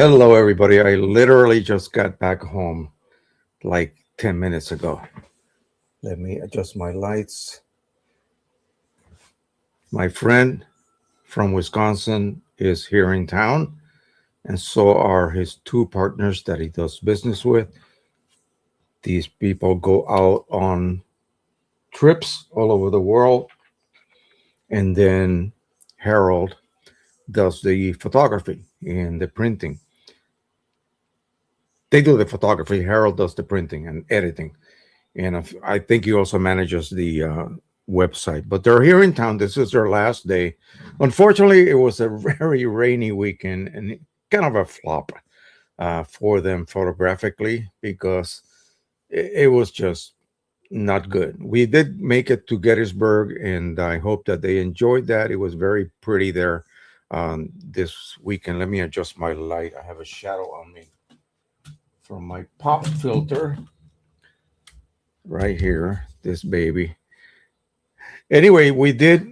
Hello, everybody. I literally just got back home like 10 minutes ago. Let me adjust my lights. My friend from Wisconsin is here in town, and so are his two partners that he does business with. These people go out on trips all over the world, and then Harold does the photography and the printing. They do the photography, Harold does the printing and editing. And I think he also manages the website. But they're here in town. This is their last day. Unfortunately, it was a very rainy weekend and kind of a flop for them photographically because it was just not good. We did make it to Gettysburg, and I hope that they enjoyed that. It was very pretty there this weekend. Let me adjust my light. I have a shadow on me from my pop filter right here, this baby. Anyway, we did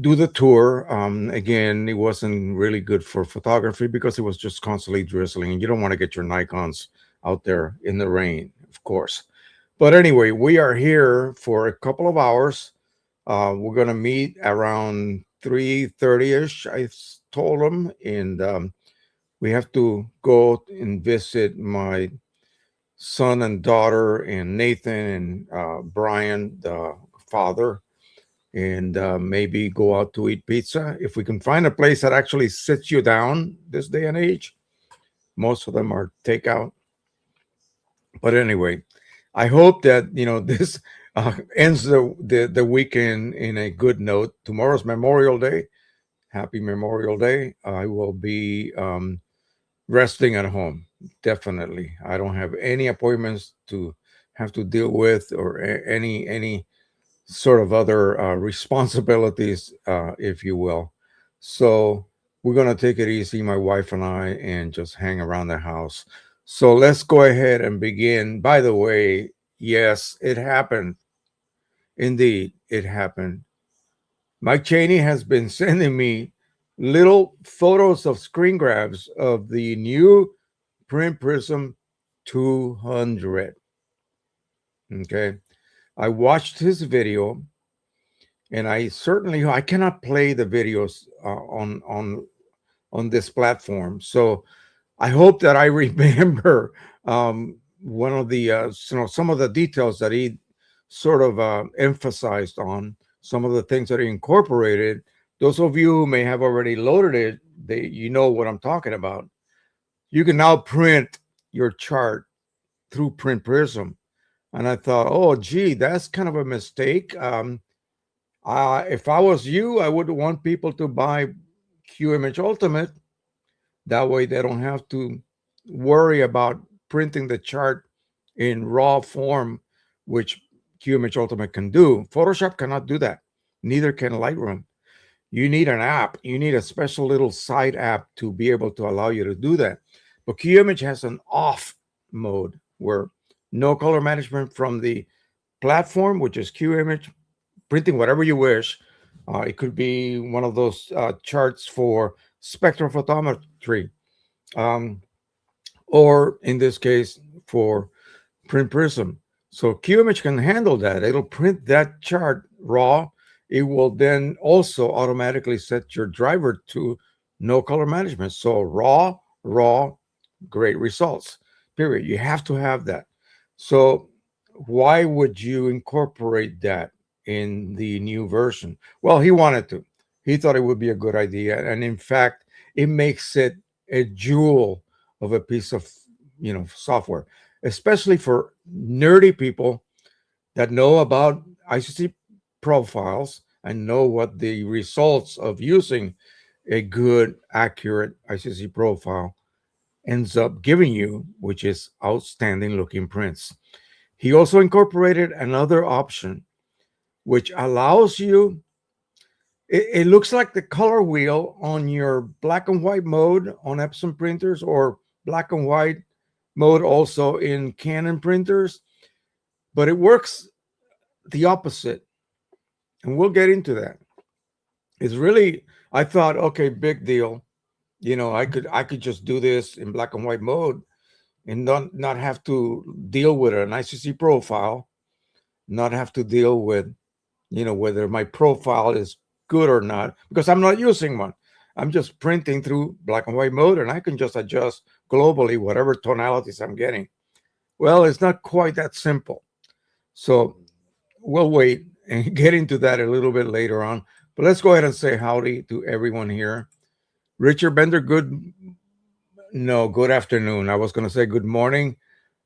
do the tour. Again, it wasn't really good for photography because it was just constantly drizzling, and you don't want to get your Nikons out there in the rain, of course. But anyway, we are here for a couple of hours. We're going to meet around 3:30 ish. Told them, and we have to go and visit my son and daughter and Nathan and Brian, the father, and maybe go out to eat pizza. If we can find a place that actually sits you down this day and age, most of them are takeout. But anyway, I hope that this ends the weekend in a good note. Tomorrow's Memorial Day. Happy Memorial Day. I will be resting at home. Definitely. I don't have any appointments to have to deal with or any sort of other responsibilities, if you will. So we're going to take it easy, my wife and I, and just hang around the house. So let's go ahead and begin. By the way, yes, it happened. Indeed, it happened. Mike Cheney has been sending me little photos of screen grabs of the new Print Prism 200. Okay. I watched his video, and I cannot play the videos on this platform. So I hope that I remember one of the some of the details that he sort of emphasized on, some of the things that he incorporated. Those of you who may have already loaded it, you know what I'm talking about. You can now print your chart through Print Prism. And I thought, oh, gee, that's kind of a mistake. If I was you, I would want people to buy QImage Ultimate. That way they don't have to worry about printing the chart in raw form, which QImage Ultimate can do. Photoshop cannot do that. Neither can Lightroom. You need an app. You need a special little side app to be able to allow you to do that. But QImage has an off mode where no color management from the platform, which is QImage, printing whatever you wish. It could be one of those charts for spectrophotometry, um, or in this case, for Print Prism. So QImage can handle that. It'll print that chart raw. It will then also automatically set your driver to no color management. So raw, great results. Period. You have to have that. So why would you incorporate that in the new version? Well, he wanted to. He thought it would be a good idea, and in fact, it makes it a jewel of a piece of software, especially for nerdy people that know about ICC profiles and know what the results of using a good, accurate ICC profile ends up giving you, which is outstanding looking prints. He also incorporated another option, which allows you, it looks like the color wheel on your black and white mode on Epson printers, or black and white mode also in Canon printers, but it works the opposite. And we'll get into that. It's really, I thought, okay, big deal. I could just do this in black and white mode and not have to deal with an ICC profile, not have to deal with whether my profile is good or not, because I'm not using one. I'm just printing through black and white mode, and I can just adjust globally whatever tonalities I'm getting. Well, it's not quite that simple. So we'll wait and get into that a little bit later on. But let's go ahead and say howdy to everyone here. Richard Bender, good afternoon. I was going to say good morning.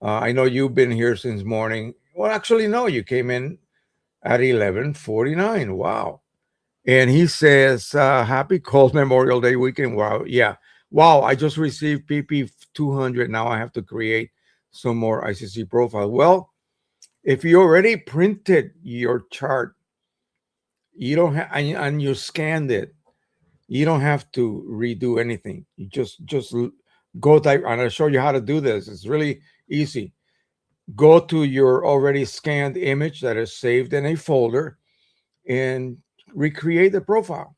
I know you've been here since morning. Well, actually, no, you came in at 11:49. Wow. And he says, happy cold Memorial Day weekend. Wow. Yeah. Wow. I just received PP 200. Now I have to create some more ICC profile. Well, if you already printed your chart, you don't have, and you scanned it, you don't have to redo anything. You just go type, and I'll show you how to do this. It's really easy. Go to your already scanned image that is saved in a folder and recreate the profile.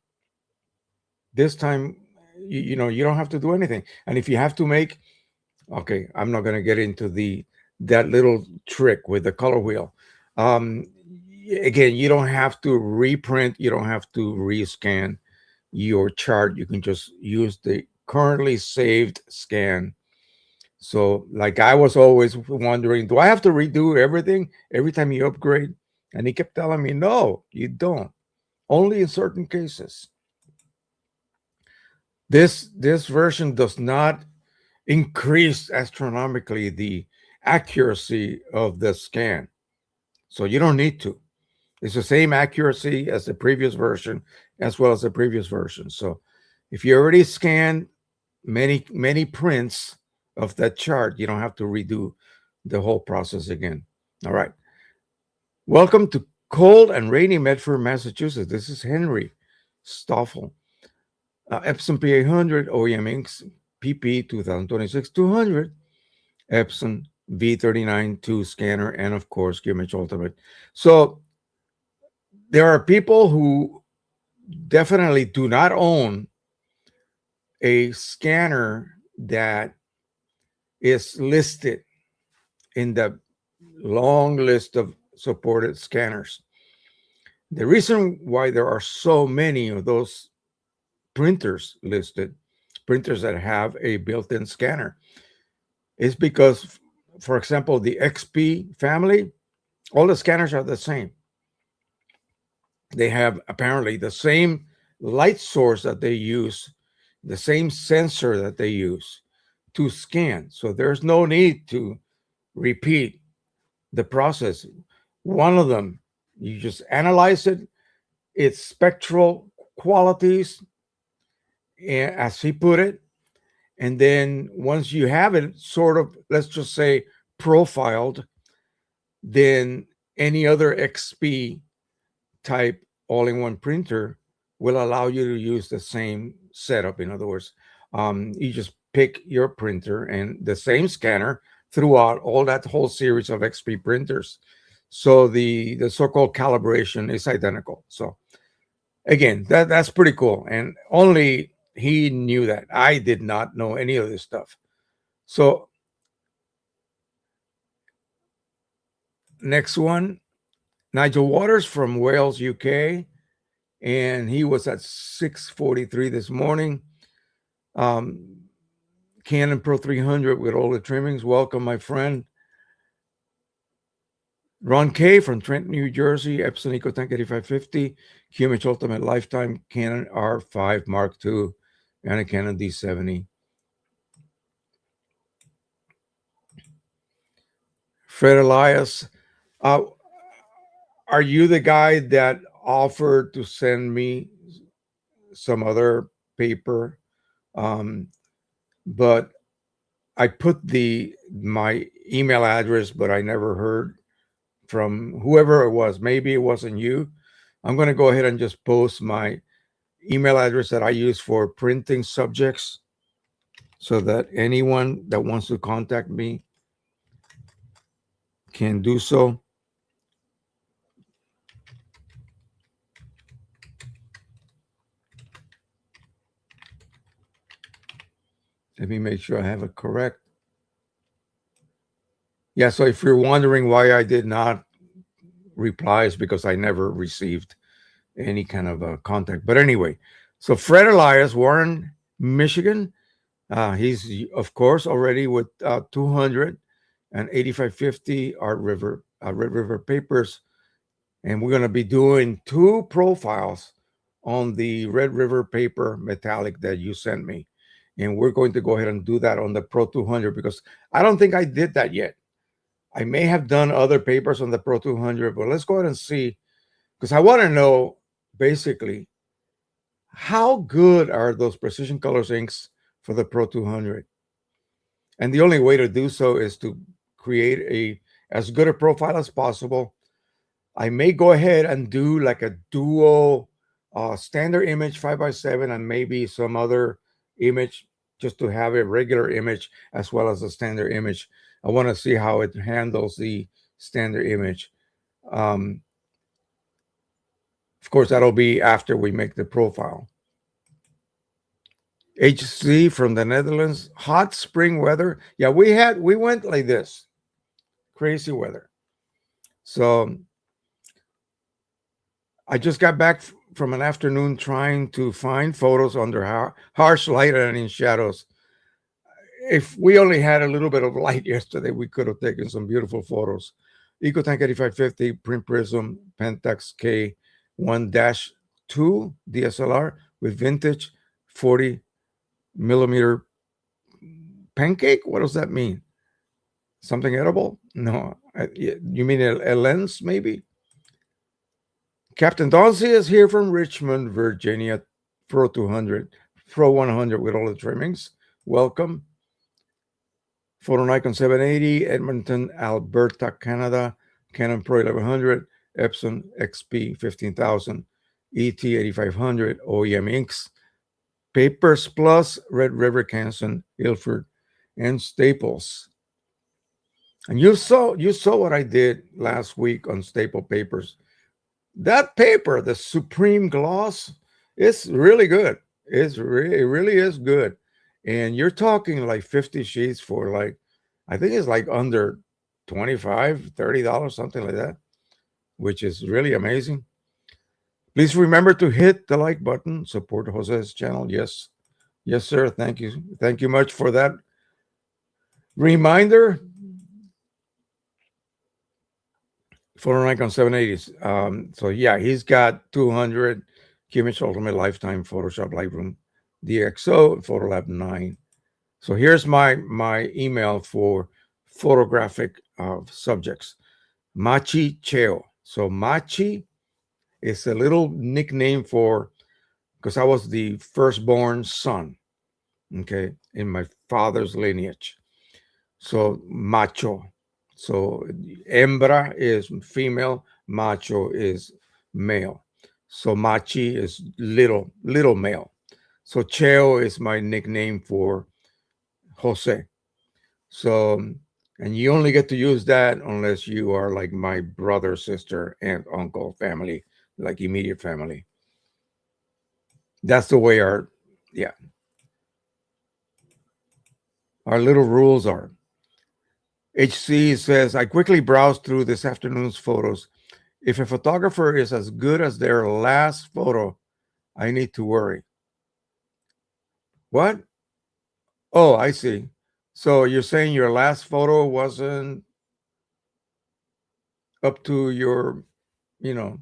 This time, you don't have to do anything. And if you have to make, okay, I'm not going to get into that little trick with the color wheel. Um, Again, you don't have to reprint. You don't have to rescan your chart. You can just use the currently saved scan. So, like, I was always wondering, do I have to redo everything every time you upgrade? And he kept telling me, no, you don't. Only in certain cases. This version does not increase astronomically the accuracy of the scan. So you don't need to. It's the same accuracy as the previous version, as well as the previous version. So if you already scanned many prints of that chart, you don't have to redo the whole process again. All right. Welcome to cold and rainy Medford, Massachusetts. This is Henry Stoffel. Epson P800, OEM Inks, PP 2026 200, Epson V39 2 scanner, and of course, QMH Ultimate. So there are people who definitely do not own a scanner that is listed in the long list of supported scanners. The reason why there are so many of those printers listed, printers that have a built-in scanner, is because, for example, the XP family, all the scanners are the same. They have apparently the same light source that they use, the same sensor that they use to scan. So there's no need to repeat the process. One of them, you just analyze it, its spectral qualities, as he put it. And then once you have it sort of, let's just say, profiled, then any other XP type all-in-one printer will allow you to use the same setup. In other words, you just pick your printer and the same scanner throughout all that whole series of XP printers. So the so-called calibration is identical. So again, that's pretty cool. And only he knew that. I did not know any of this stuff. So next one, Nigel Waters from Wales, UK, and he was at 6:43 this morning. Um, Canon Pro 300 with all the trimmings. Welcome, my friend. Ron K from Trenton, New Jersey. Epson EcoTank 8550. QMH Ultimate Lifetime. Canon R5 Mark II. And a Canon D70. Fred Elias. Uh, are you the guy that offered to send me some other paper? But I put my email address, but I never heard from whoever it was. Maybe it wasn't you. I'm going to go ahead and just post my email address that I use for printing subjects so that anyone that wants to contact me can do so. Let me make sure I have it correct. Yeah, so if you're wondering why I did not reply, it's because I never received any kind of contact. But anyway, so Fred Elias, Warren, Michigan. He's, of course, already with 200 and 8550 Red River Papers. And we're going to be doing two profiles on the Red River paper metallic that you sent me. And we're going to go ahead and do that on the Pro 200 because I don't think I did that yet. I may have done other papers on the Pro 200, but let's go ahead and see because I want to know basically how good are those Precision Colors inks for the Pro 200. And the only way to do so is to create as good a profile as possible. I may go ahead and do like a dual standard image 5x7 and maybe some other image just to have a regular image as well as a standard image. I want to see how it handles the standard image. Um, of course, that'll be after we make the profile. HC from the Netherlands, hot spring weather. Yeah, we went like this, crazy weather. So I just got back from an afternoon trying to find photos under harsh light and in shadows. If we only had a little bit of light yesterday, we could have taken some beautiful photos. EcoTank 8550 Print Prism Pentax K 1-2 DSLR with vintage 40 millimeter pancake. What does that mean? Something edible? No. You mean a lens, maybe? Captain Donzi is here from Richmond, Virginia. Pro 200, Pro 100 with all the trimmings. Welcome. Photo Nikon 780, Edmonton, Alberta, Canada. Canon Pro 1100, Epson XP 15000, ET 8500, OEM inks. Papers Plus, Red River, Canson, Ilford, and Staples. And you saw what I did last week on Staple Papers. That paper, the Supreme Gloss, it's really good. It really is good. And you're talking like 50 sheets for like, I think it's like under $25, $30, something like that, which is really amazing. Please remember to hit the like button, support Jose's channel. Yes. Yes, sir. Thank you. Thank you much for that reminder. Photo Nikon 780s. So yeah, he's got 200 Kimich Ultimate Lifetime Photoshop Lightroom DxO PhotoLab 9. So here's my email for photographic subjects. Machi Cheo. So Machi is a little nickname for because I was the firstborn son, okay, in my father's lineage. So macho. So hembra is female, macho is male. So machi is little male. So Cheo is my nickname for Jose. So and you only get to use that unless you are like my brother, sister, aunt, uncle, family, like immediate family. That's the way yeah, our little rules are. HC says, I quickly browsed through this afternoon's photos. If a photographer is as good as their last photo, I need to worry. What? Oh, I see. So you're saying your last photo wasn't up to your, you know,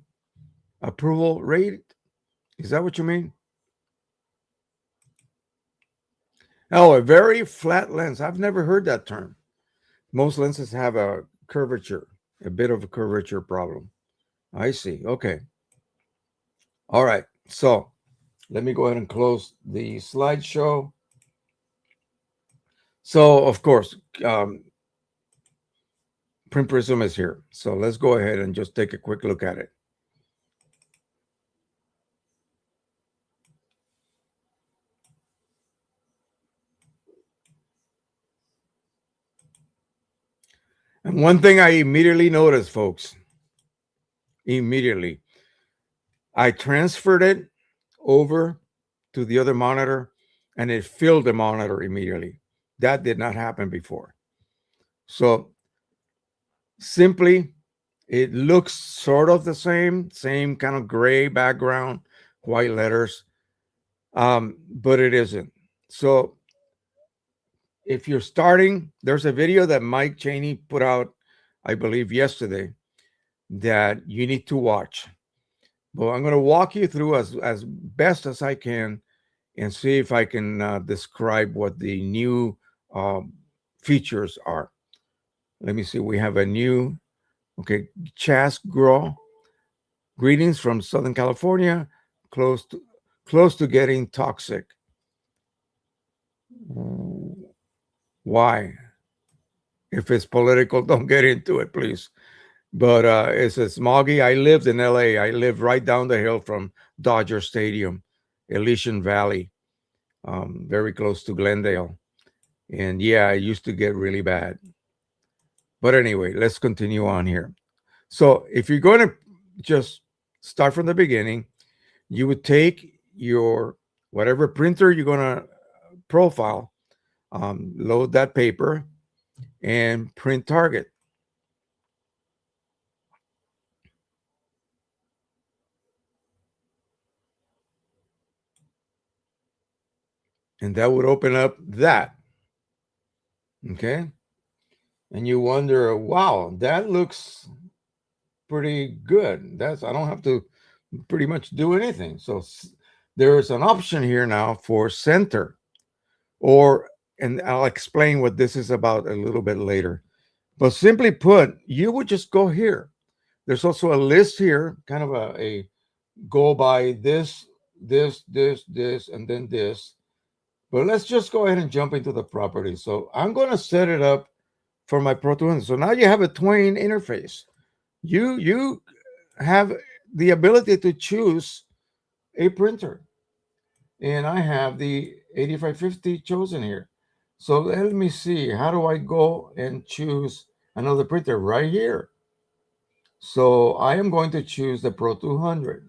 approval rate? Is that what you mean? Oh, a very flat lens. I've never heard that term. Most lenses have a curvature, a bit of a curvature problem. I see. Okay. All right. So let me go ahead and close the slideshow. So, of course, Print Prism is here. So let's go ahead and just take a quick look at it. And one thing I immediately noticed, folks, I transferred it over to the other monitor. and it filled the monitor immediately. That did not happen before. So simply, it looks sort of the same kind of gray background, white letters, but it isn't. So if you're starting, there's a video that Mike Cheney put out, I believe, yesterday that you need to watch. But I'm going to walk you through as best as I can and see if I can describe what the new um, features are. Let me see. We have a new, okay, Chas Grow. Greetings from Southern California, close to close to getting toxic. Why? If it's political, don't get into it, please. But it's a smoggy. I lived in LA. I lived right down the hill from Dodger Stadium, Elysian Valley, very close to Glendale. And yeah, it used to get really bad. But anyway, let's continue on here. So if you're going to just start from the beginning, you would take your whatever printer you're going to profile, load that paper, and print target. And that would open up that. Okay. And you wonder, wow, that looks pretty good. I don't have to pretty much do anything. So there's an option here now for center, or, and I'll explain what this is about a little bit later. But simply put, you would just go here. There's also a list here, kind of a go by this, and then this. But let's just go ahead and jump into the properties. So I'm going to set it up for my Pro 200. So now you have a Twain interface. You have the ability to choose a printer. And I have the 8550 chosen here. So let me see, how do I go and choose another printer? Right here. So I am going to choose the Pro 200.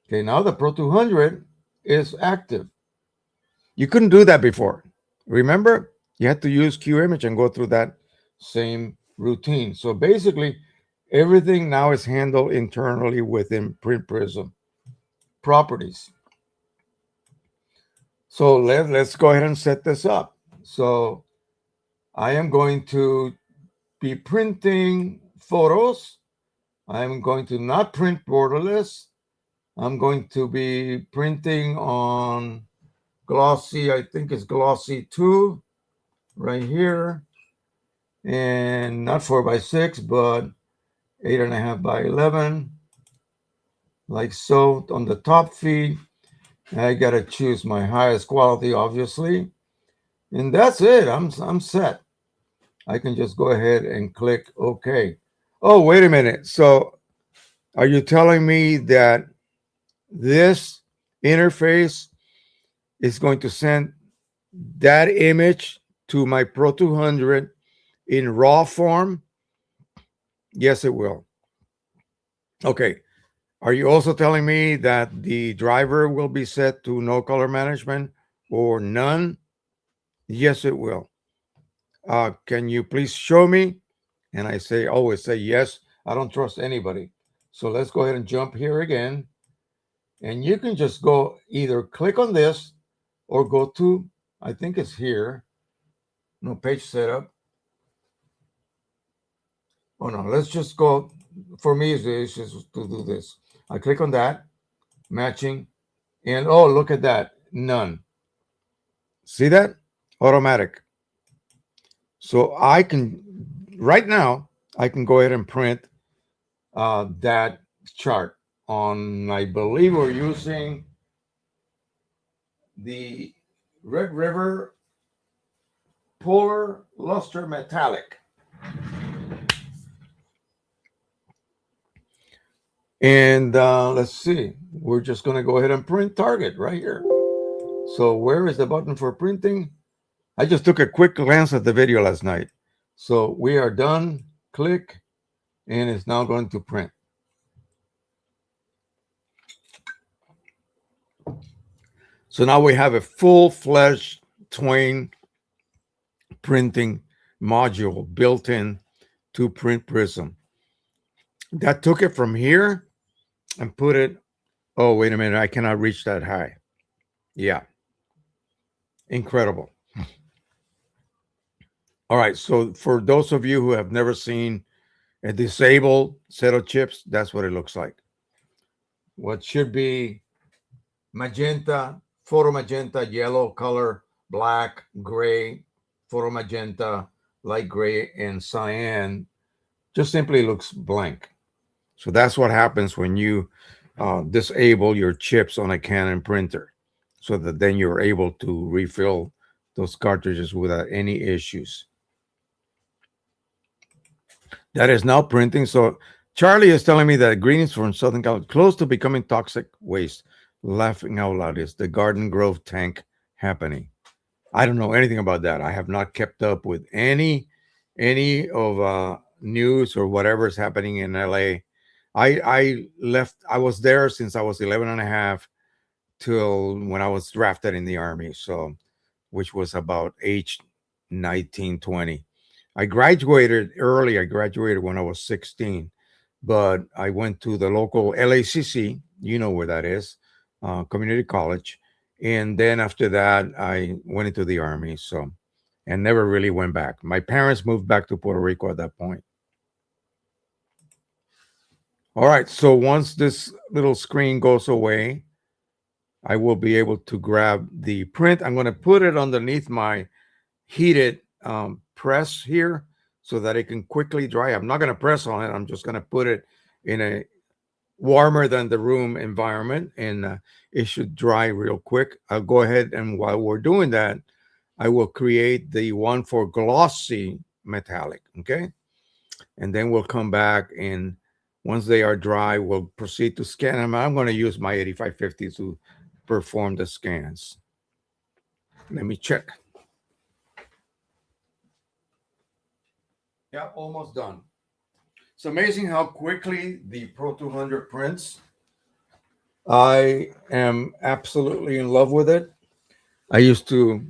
Okay, now the Pro 200 is active. You couldn't do that before. Remember, you had to use QImage and go through that same routine. So basically, everything now is handled internally within Print Prism properties. So let's go ahead and set this up. So I am going to be printing photos. I'm going to not print borderless. I'm going to be printing on glossy, I think it's glossy 2 right here. And not 4x6, but 8.5 by 11, like so. On the top feed, I gotta choose my highest quality, obviously, and that's it. I'm set. I can just go ahead and click OK. Oh, wait a minute. So, are you telling me that this interface is going to send that image to my Pro 200 in raw form? Yes, it will. Okay. Are you also telling me that the driver will be set to no color management or none? Yes, it will. Can you please show me? And I always say yes. I don't trust anybody. So let's go ahead and jump here again. And you can just go either click on this or go to, I think it's here. No, page setup. Oh no, let's just go. For me, it's just to do this. I click on that, matching, and oh, look at that, none. See that? Automatic. So I can, right now, I can go ahead and print that chart on, I believe we're using the Red River Polar Luster Metallic. And let's see, we're just going to go ahead and print target right here. So where is the button for printing? I just took a quick glance at the video last night. So we are done. Click, and it's now going to print. So So now we have a full-fledged Twain printing module built in to Print Prism. That took it from here and put it. Oh, wait a minute. I cannot reach that high. Yeah. Incredible. All right. So for those of you who have never seen a disabled set of chips, that's what it looks like. What should be magenta, photo magenta, yellow color, black, gray, photo magenta, light gray, and cyan just simply looks blank. So that's what happens when you disable your chips on a Canon printer, so that then you're able to refill those cartridges without any issues. That is now printing. So Charlie is telling me that greetings from Southern California, close to becoming toxic waste. Laughing out loud, is the Garden Grove tank happening? I don't know anything about that. I have not kept up with any of news or whatever is happening in LA. I left. I was there since I was 11 and a half till when I was drafted in the army. So, which was about age 19, 20. I graduated early. I graduated when I was 16, but I went to the local LACC. You know where that is, community college. And then after that, I went into the army. So, and never really went back. My parents moved back to Puerto Rico at that point. All right. So once this little screen goes away, I will be able to grab the print. I'm going to put it underneath my heated press here so that it can quickly dry. I'm not going to press on it. I'm just going to put it in a warmer than the room environment, and it should dry real quick. I'll go ahead, and while we're doing that, I will create the one for glossy metallic. Okay. And then we'll come back, and once they are dry, we'll proceed to scan them. I'm going to use my 8550 to perform the scans. Let me check. Yeah, almost done. It's amazing how quickly the Pro 200 prints. I am absolutely in love with it. I used to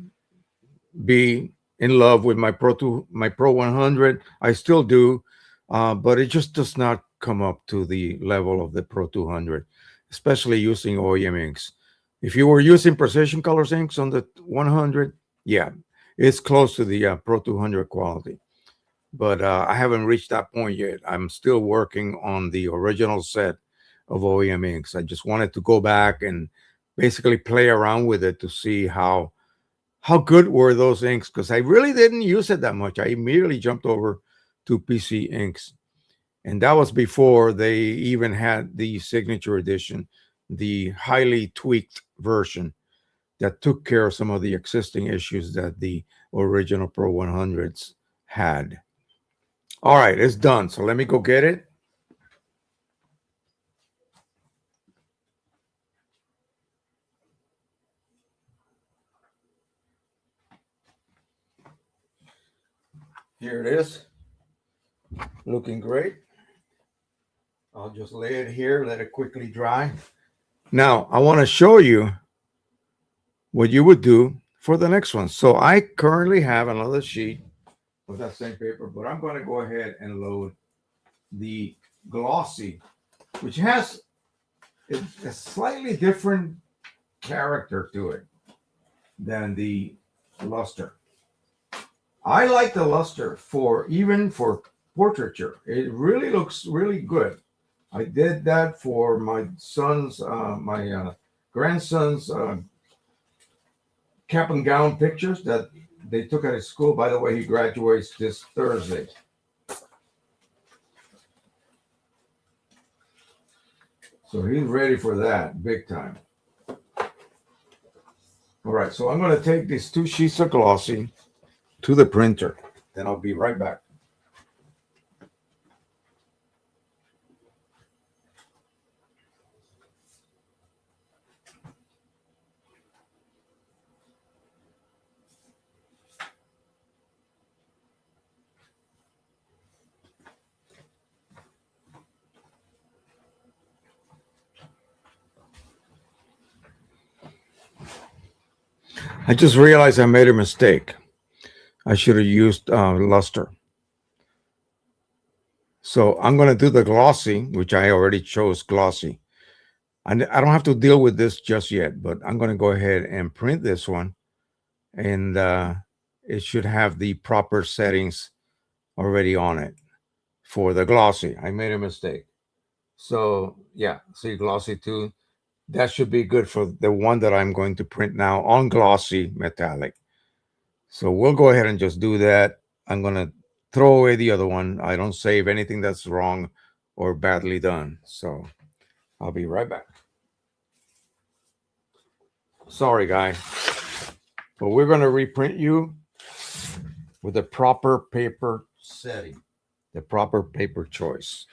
be in love with my Pro 100. I still do, but it just does not come up to the level of the Pro 200, especially using OEM inks. If you were using Precision Colors inks on the 100, yeah, it's close to the Pro 200 quality. But I haven't reached that point yet. I'm still working on the original set of OEM inks. I just wanted to go back and basically play around with it to see how good were those inks, because I really didn't use it that much. I immediately jumped over to PC inks, and that was before they even had the signature edition, the highly tweaked version that took care of some of the existing issues that the original Pro 100s had. All right, it's done. So let me go get it. Here it is. Looking great. I'll just lay it here, let it quickly dry. Now, I want to show you what you would do for the next one. So I currently have another sheet of that same paper, but I'm going to go ahead and load the glossy, which has a slightly different character to it than the luster. I like the luster for even for portraiture. It really looks really good. I did that for my son's, my grandson's cap and gown pictures that they took at his school. By the way, he graduates this Thursday. So he's ready for that big time. All right, so I'm going to take these two sheets of glossy to the printer. Then I'll be right back. I just realized I made a mistake. I should have used luster. So I'm going to do the glossy, which I already chose glossy. I don't have to deal with this just yet, but I'm going to go ahead and print this one. And it should have the proper settings already on it for the glossy. I made a mistake. So yeah, see glossy 2. That should be good for the one that I'm going to print now on glossy metallic. So we'll go ahead and just do that. I'm going to throw away the other one. I don't save anything that's wrong or badly done. So I'll be right back. Sorry, guys. But we're going to reprint you with the proper paper setting, the proper paper choice.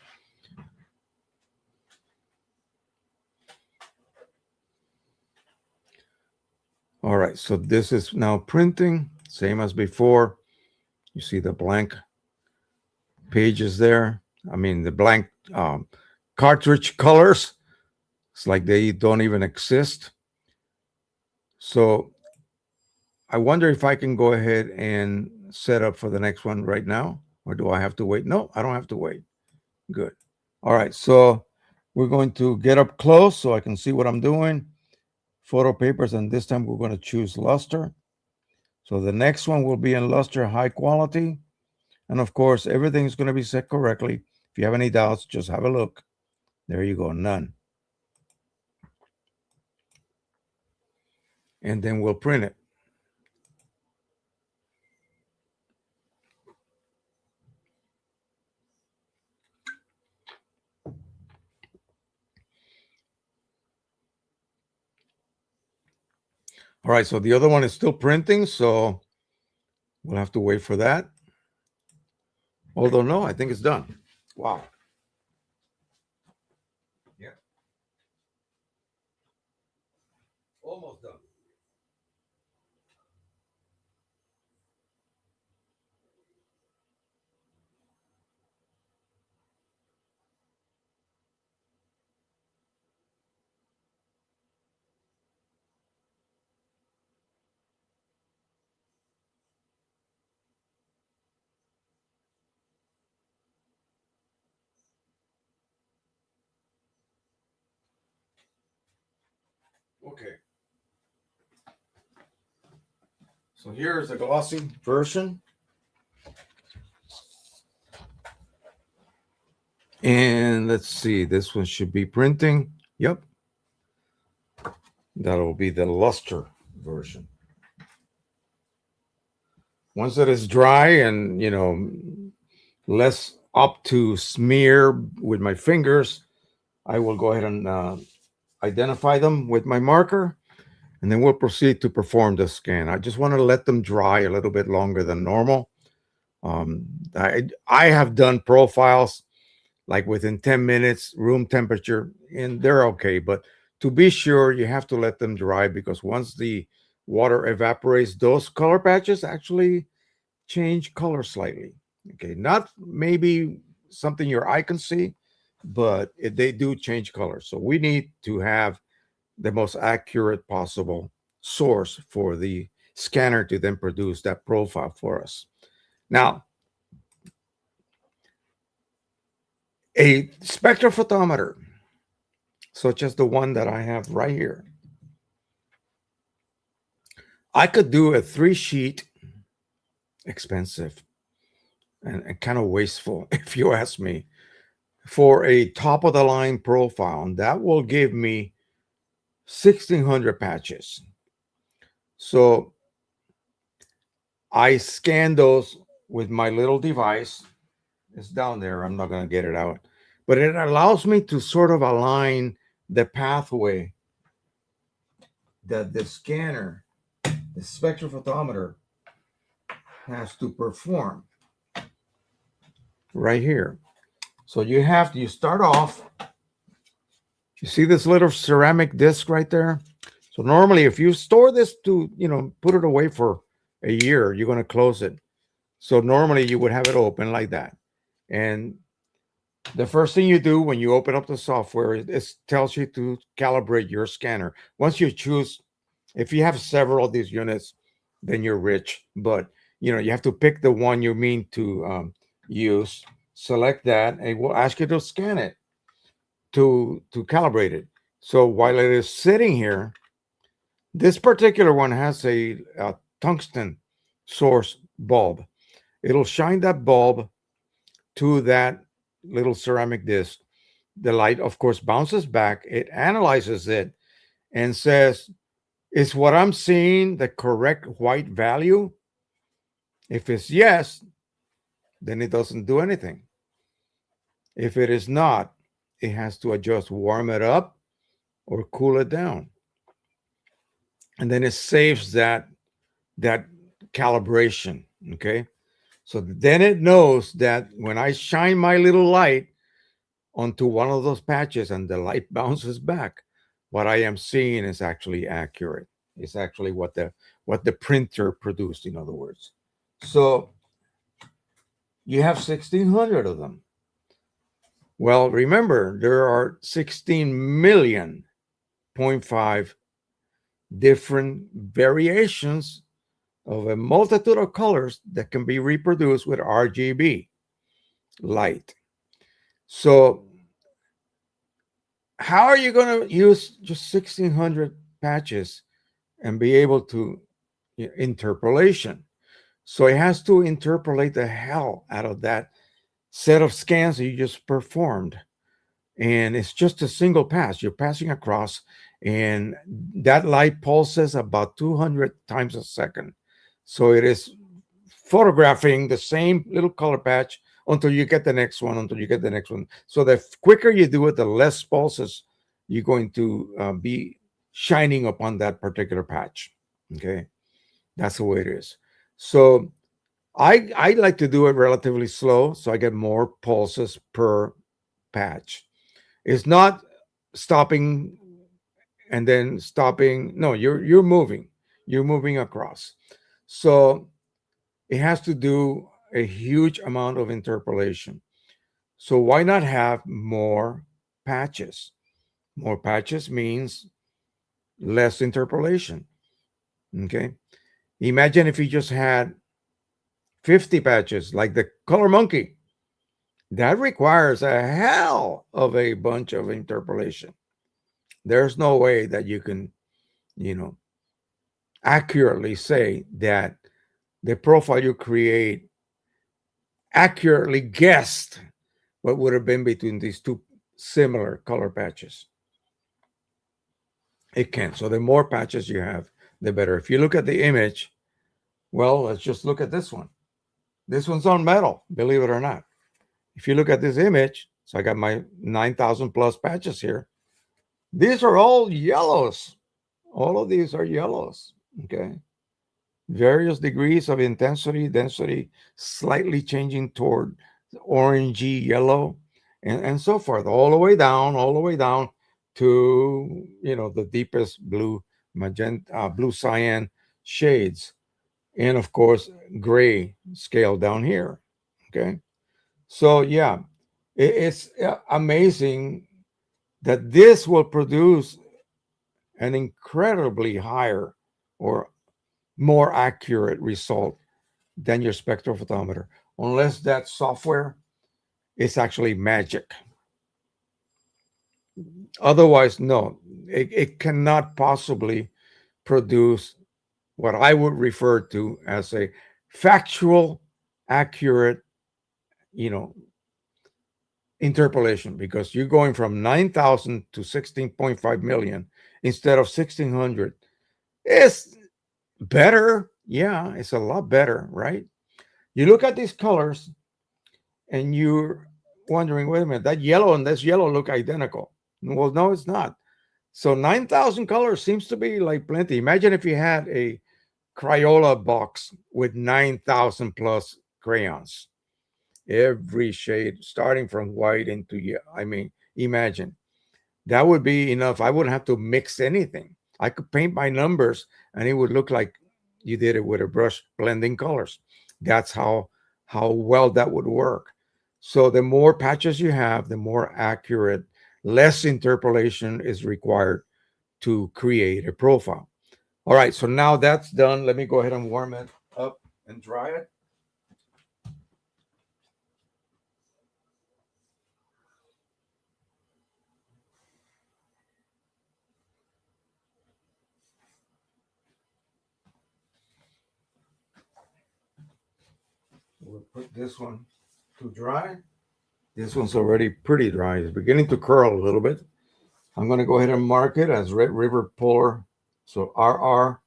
All right, so this is now printing, same as before. You see the blank pages there. I mean, the blank cartridge colors. It's like they don't even exist. So I wonder if I can go ahead and set up for the next one right now, or do I have to wait? No, I don't have to wait. Good. All right, so we're going to get up close so I can see what I'm doing. Photo papers, and this time we're going to choose luster. So the next one will be in luster high quality. And of course, everything is going to be set correctly. If you have any doubts, just have a look. There you go, none. And then we'll print it. All right, so the other one is still printing, so we'll have to wait for that. Although, no, I think it's done. Wow. Yeah. Almost done. Okay. So here's the glossy version. And let's see, this one should be printing. Yep. That'll be the luster version. Once it is dry and, less up to smear with my fingers, I will go ahead and identify them with my marker, and then we'll proceed to perform the scan. I just want to let them dry a little bit longer than normal. I have done profiles like within 10 minutes, room temperature, and they're okay. But to be sure, you have to let them dry, because once the water evaporates, those color patches actually change color slightly. Okay, not maybe something your eye can see, but they do change color. So we need to have the most accurate possible source for the scanner to then produce that profile for us. Now, a spectrophotometer, such as the one that I have right here, I could do a 3-sheet, expensive and kind of wasteful, if you ask me, for a top of the line profile. And that will give me 1,600 patches. So I scan those with my little device. It's down there. I'm not going to get it out. But it allows me to sort of align the pathway that the scanner, the spectrophotometer, has to perform right here. So you start off, you see this little ceramic disc right there? So normally if you store this to, put it away for a year, you're going to close it. So normally you would have it open like that. And the first thing you do when you open up the software is it tells you to calibrate your scanner. Once you choose If you have several of these units, then you're rich. But you have to pick the one you mean to use. Select that, and it will ask you to scan it to calibrate it. So while it is sitting here, this particular one has a tungsten source bulb. It'll shine that bulb to that little ceramic disc. The light, of course, bounces back. It analyzes it and says, is what I'm seeing the correct white value? If it's yes, then it doesn't do anything. If it is not, it has to adjust, warm it up or cool it down. And then it saves that calibration. Okay. So then it knows that when I shine my little light onto one of those patches and the light bounces back, what I am seeing is actually accurate. It's actually what the printer produced, in other words. So you have 1,600 of them. Well, remember, there are 16 million point five different variations of a multitude of colors that can be reproduced with RGB light. So how are you going to use just 1,600 patches and be able to interpolation? So it has to interpolate the hell out of that set of scans that you just performed. And it's just a single pass. You're passing across, and that light pulses about 200 times a second. So it is photographing the same little color patch until you get the next one, until you get the next one. So the quicker you do it, the less pulses you're going to be shining upon that particular patch. Okay, that's the way it is. So I like to do it relatively slow, so I get more pulses per patch. It's not stopping and then stopping. No, you're moving. You're moving across. So it has to do a huge amount of interpolation. So why not have more patches? More patches means less interpolation. Okay. Imagine if you just had 50 patches like the color monkey. That requires a hell of a bunch of interpolation. There's no way that you can, you know, accurately say that the profile you create accurately guessed what would have been between these two similar color patches. It can. So the more patches you have, the better. If you look at the image, well, let's just look at this one. This one's on metal, believe it or not. If you look at this image, so I got my 9,000 plus patches here. These are all yellows. All of these are yellows. Okay. Various degrees of intensity, density, slightly changing toward orangey yellow, and so forth, all the way down to the deepest blue, magenta, blue cyan shades, and of course gray scale down here. Okay, so yeah, it's amazing that this will produce an incredibly higher or more accurate result than your spectrophotometer, unless that software is actually magic. Otherwise, no, it cannot possibly produce what I would refer to as a factual, accurate, you know, interpolation, because you're going from 9,000 to 16.5 million instead of 1,600. It's better. Yeah, it's a lot better, right? You look at these colors and you're wondering, wait a minute, that yellow and this yellow look identical. Well, no, it's not. So 9,000 colors seems to be like plenty. Imagine if you had a Crayola box with 9,000 plus crayons, every shade, starting from white into yellow. I mean, imagine that would be enough. I wouldn't have to mix anything. I could paint my numbers and it would look like you did it with a brush blending colors. That's how well that would work. So the more patches you have, the more accurate, less interpolation is required to create a profile. All right, so now that's done. Let me go ahead and warm it up and dry it. We'll put this one to dry. This one's already pretty dry. It's beginning to curl a little bit. I'm going to go ahead and mark it as Red River Polar. So RR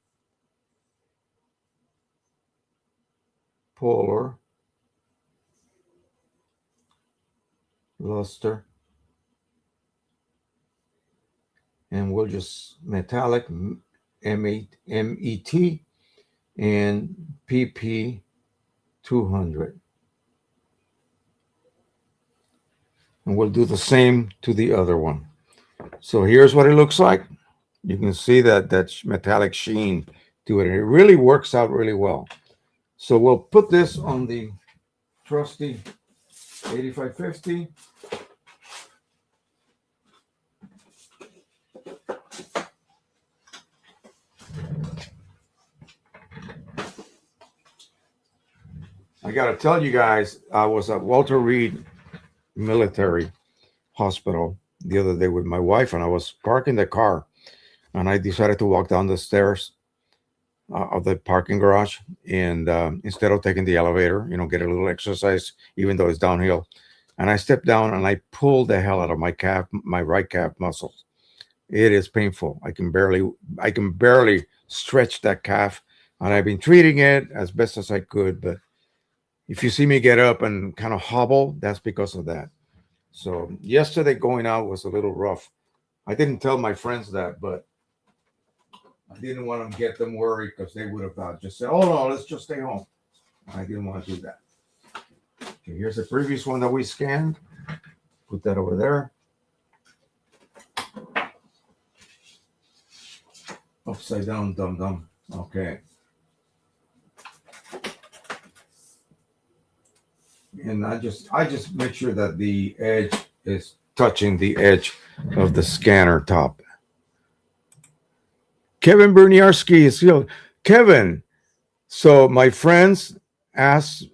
Polar Luster. And we'll just metallic MET and PP 200. And we'll do the same to the other one. So here's what it looks like. You can see that metallic sheen to it. It really works out really well. So we'll put this on the trusty 8550. I got to tell you guys, I was at Walter Reed Military Hospital the other day with my wife, and I was parking the car, and I decided to walk down the stairs of the parking garage, and instead of taking the elevator, get a little exercise, even though it's downhill. And I stepped down and I pulled the hell out of my right calf muscles. It is painful. I can barely stretch that calf, and I've been treating it as best as I could. But if you see me get up and kind of hobble, that's because of that. So yesterday going out was a little rough. I didn't tell my friends that, but I didn't want to get them worried because they would have just said, "Oh no, let's just stay home." I didn't want to do that. Okay, here's the previous one that we scanned. Put that over there. Upside down, dum dum. Okay. And I just make sure that the edge is touching the edge of the scanner top. Kevin Berniarski is here. Kevin, so my friends asked,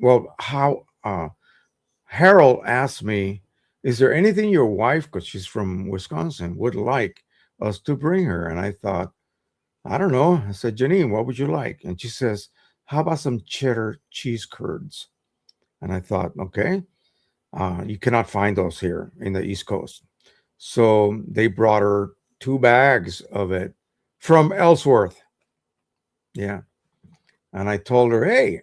well, how Harold asked me, is there anything your wife, because she's from Wisconsin, would like us to bring her? And I thought, I don't know. I said, Janine, what would you like? And she says, how about some cheddar cheese curds? And I thought, okay, you cannot find those here in the East Coast. So they brought her 2 bags of it from Ellsworth. Yeah. And I told her, hey,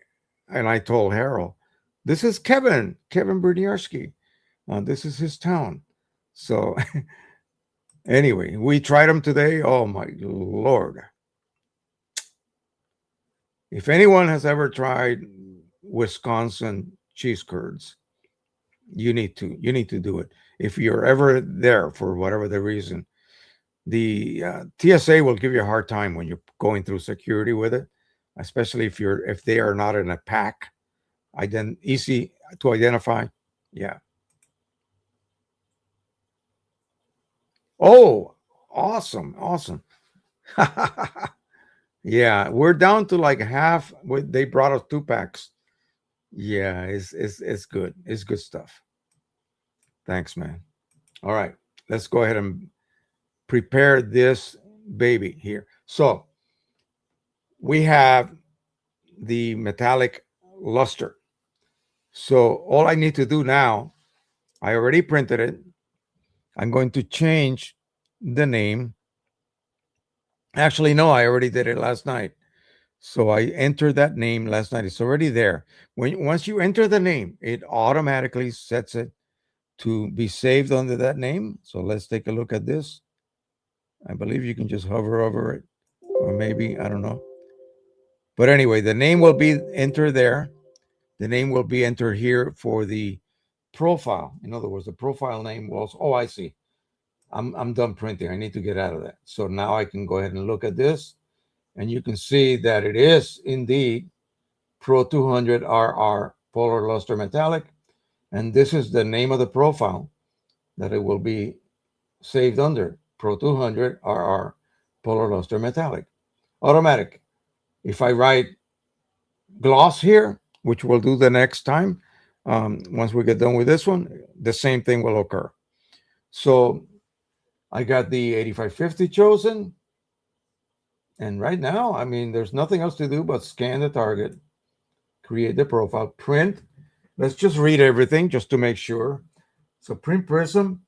and I told Harold, this is Kevin Berniarski. This is his town. So anyway, we tried them today. Oh my Lord. If anyone has ever tried Wisconsin cheese curds, you need to do it. If you're ever there for whatever the reason, the TSA will give you a hard time when you're going through security with it, especially if they are not in a pack. Easy to identify. Yeah. Oh, awesome. Yeah, we're down to like half. They brought us 2 packs. Yeah, it's good. It's good stuff. Thanks, man. All right, let's go ahead and prepare this baby here. So we have the metallic luster. So all I need to do now, I already printed it. I'm going to change the name. Actually, no, I already did it last night. So I entered that name last night. It's already there. Once you enter the name, it automatically sets it to be saved under that name. So let's take a look at this. I believe you can just hover over it, or maybe, I don't know. But anyway, the name will be entered there. The name will be entered here for the profile. In other words, the profile name was, oh, I see. I'm done printing. I need to get out of that. So now I can go ahead and look at this, and you can see that it is indeed Pro 200 RR Polar Luster Metallic. And this is the name of the profile that it will be saved under, Pro 200 RR Polar Luster Metallic. automatic. If I write gloss here, which we'll do the next time, once we get done with this one, the same thing will occur. So I got the 8550 chosen. And right now, I mean, there's nothing else to do but scan the target, create the profile, print. Let's just read everything just to make sure. So print prism,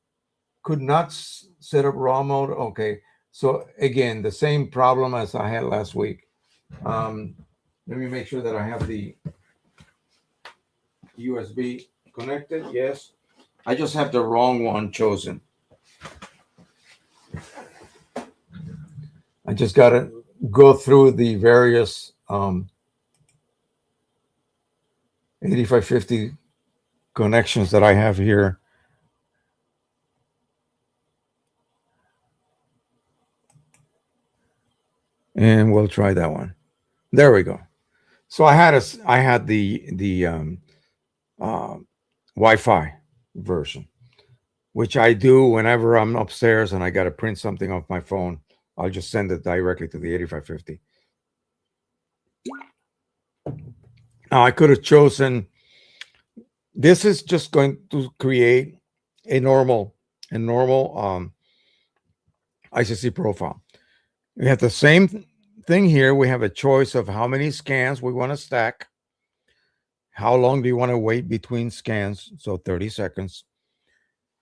could not set up raw mode. Okay. So again, the same problem as I had last week. Um, Let me make sure that I have the USB connected. Yes. I just have the wrong one chosen. I just got to go through the various 8550 connections that I have here. And we'll try that one. There we go. So I had the uh, Wi-Fi version, which I do whenever I'm upstairs and I got to print something off my phone. I'll just send it directly to the 8550. Now I could have chosen. This is just going to create a normal ICC profile. We have the same thing here. We have a choice of how many scans we want to stack. How long do you want to wait between scans? So 30 seconds.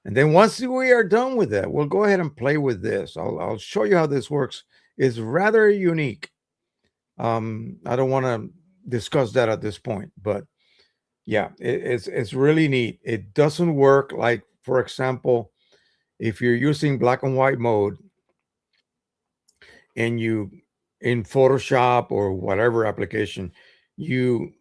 And then once we are done with that, we'll go ahead and play with this. I'll show you how this works. It's rather unique. I don't want to discuss that at this point, but yeah, it's really neat. It doesn't work like, for example, if you're using black and white mode and you in Photoshop or whatever application, you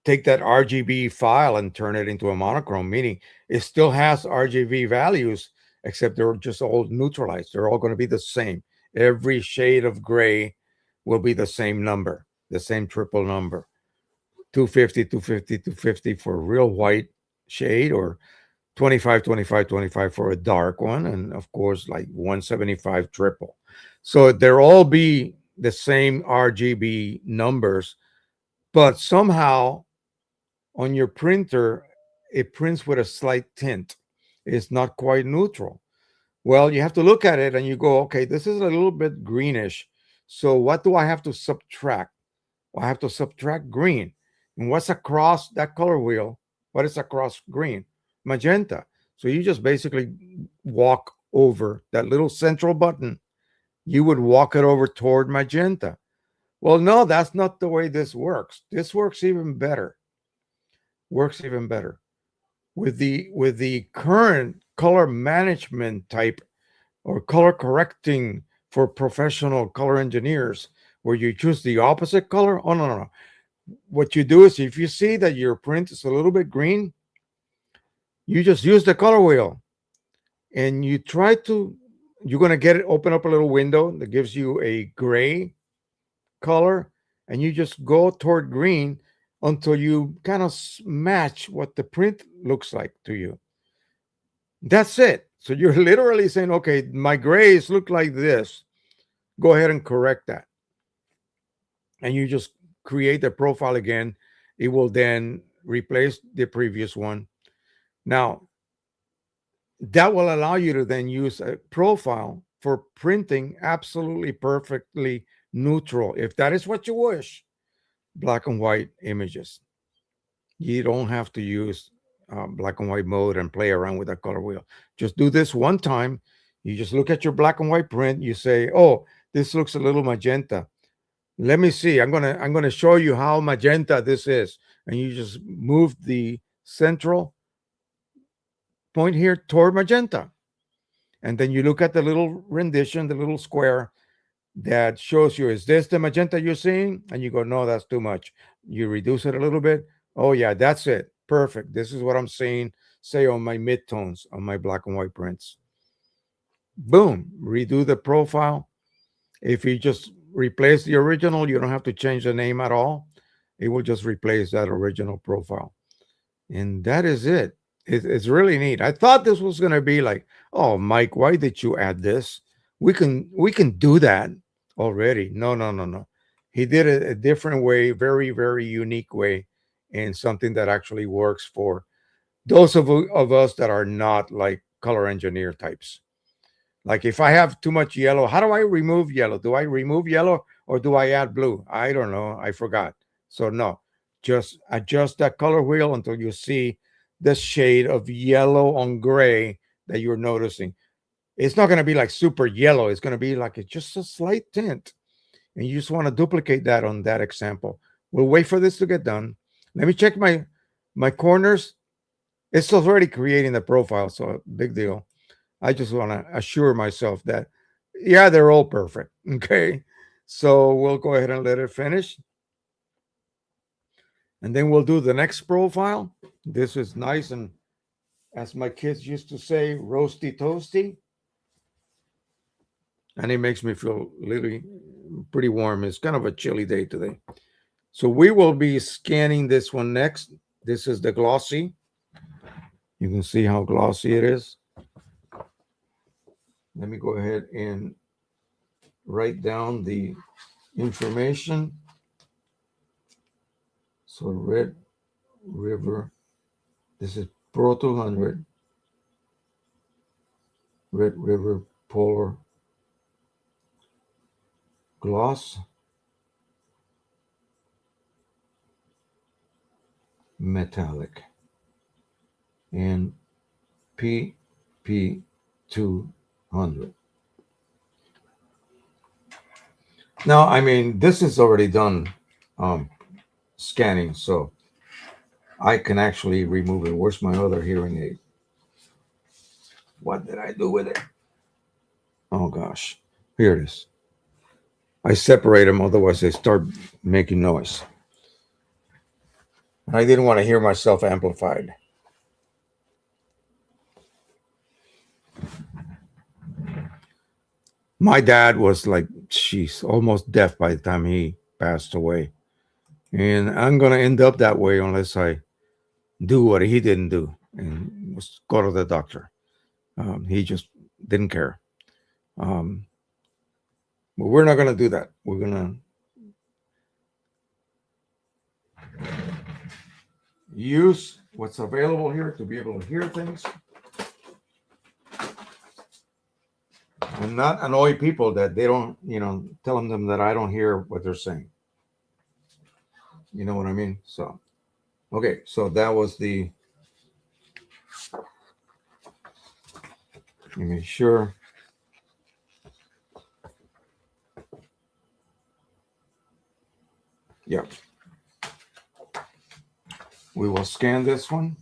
take that RGB file and turn it into a monochrome, meaning it still has RGB values, except they're just all neutralized. They're all going to be the same. Every shade of gray will be the same number, the same triple number. 250, 250, 250 for a real white shade, or 25, 25, 25 for a dark one, and of course, like 175 triple. So they'll all be the same RGB numbers, but somehow on your printer, it prints with a slight tint. It's not quite neutral. Well, you have to look at it and you go, okay, this is a little bit greenish. So what do I have to subtract? Well, I have to subtract green. And what's across that color wheel? What is across green? Magenta. So you just basically walk over that little central button. You would walk it over toward magenta. Well, no, that's not the way this works. This works even better. Works even better. With the current color management type or color correcting for professional color engineers, where you choose the opposite color. Oh, no, no, no. What you do is, if you see that your print is a little bit green, you just use the color wheel and you try to, you're going to get it, open up a little window that gives you a gray color, and you just go toward green until you kind of match what the print looks like to you. That's it. So you're literally saying, okay, my grays look like this. Go ahead and correct that. And you just create the profile again. It will then replace the previous one. Now, that will allow you to then use a profile for printing absolutely perfectly neutral, if that is what you wish, black and white images. You don't have to use black and white mode and play around with that color wheel. Just do this one time. You just look at your black and white print. You say, "Oh, this looks a little magenta. Let me see. I'm gonna show you how magenta this is." And you just move the central point here toward magenta, and then you look at the little rendition, the little square that shows you, is this the magenta you're seeing? And you go, no, that's too much. You reduce it a little bit. Oh yeah, that's it. Perfect. This is what I'm seeing, say, on my midtones on my black and white prints. Boom, redo the profile. If you just replace the original, you don't have to change the name at all. It will just replace that original profile. And that is it. It's really neat. I thought this was going to be like, oh, Mike, why did you add this? We can do that already. No, no, no, no. He did it a different way, very, very unique way, and something that actually works for those of us that are not like color engineer types. Like if I have too much yellow, how do I remove yellow? Do I remove yellow or do I add blue? I don't know. I forgot. So no, just adjust that color wheel until you see the shade of yellow on gray that you're noticing. It's not going to be like super yellow. It's going to be like it's just a slight tint. And you just want to duplicate that on that example. We'll wait for this to get done. Let me check my corners. It's already creating the profile, so big deal. I just want to assure myself that, yeah, they're all perfect. Okay. So we'll go ahead and let it finish. And then we'll do the next profile. This is nice and, as my kids used to say, roasty toasty. And it makes me feel really pretty warm. It's kind of a chilly day today. So we will be scanning this one next. This is the glossy. You can see how glossy it is. Let me go ahead and write down the information. So Red River, this is Pro 200, Red River Polar Gloss Metallic and PP200. Now, I mean, this is already done um, scanning, so I can actually remove it. Where's my other hearing aid? What did I do with it? Oh gosh, here it is. I separate them, otherwise they start making noise. I didn't want to hear myself amplified. My dad was like, she's almost deaf by the time he passed away. And I'm going to end up that way unless I do what he didn't do and was go to the doctor. He just didn't care. Um, but we're not going to do that. We're going to use what's available here to be able to hear things and not annoy people that they don't, telling them that I don't hear what they're saying. You know what I mean? So, okay, so that was the, let me sure. Yep. We will scan this one.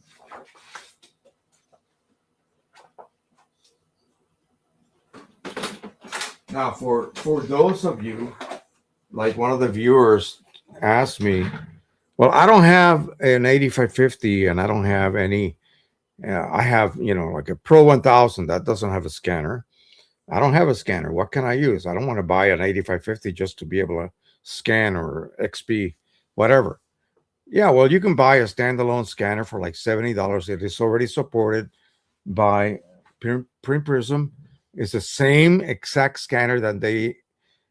Now, for those of you, like one of the viewers asked me, well, I don't have an 8550 and I don't have any. I have, like a Pro 1000 that doesn't have a scanner. I don't have a scanner. What can I use? I don't want to buy an 8550 just to be able to scan or XP, whatever. Yeah, well, you can buy a standalone scanner for like $70. It is already supported by Print Prism. It's the same exact scanner that they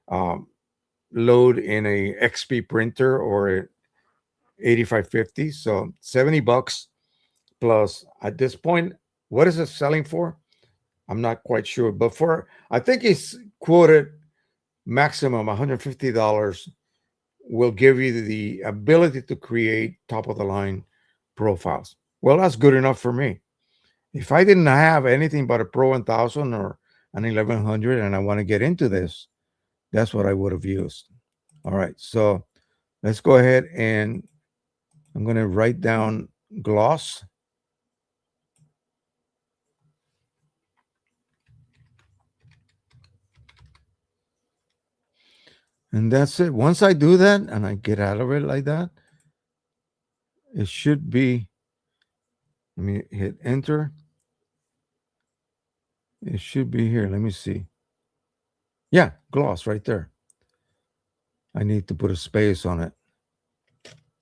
um, load in a XP printer or a 8550. So $70 plus. At this point, what is it selling for? I'm not quite sure, but for I think it's quoted maximum $150 will give you the ability to create top of the line profiles. Well, that's good enough for me. If I didn't have anything but a Pro 1000 or an 1100 and I want to get into this, that's what I would have used. All right, so let's go ahead and I'm going to write down gloss. And that's it. Once I do that and I get out of it like that, it should be, let me hit enter. It should be here. Let me see. Yeah, gloss right there. I need to put a space on it.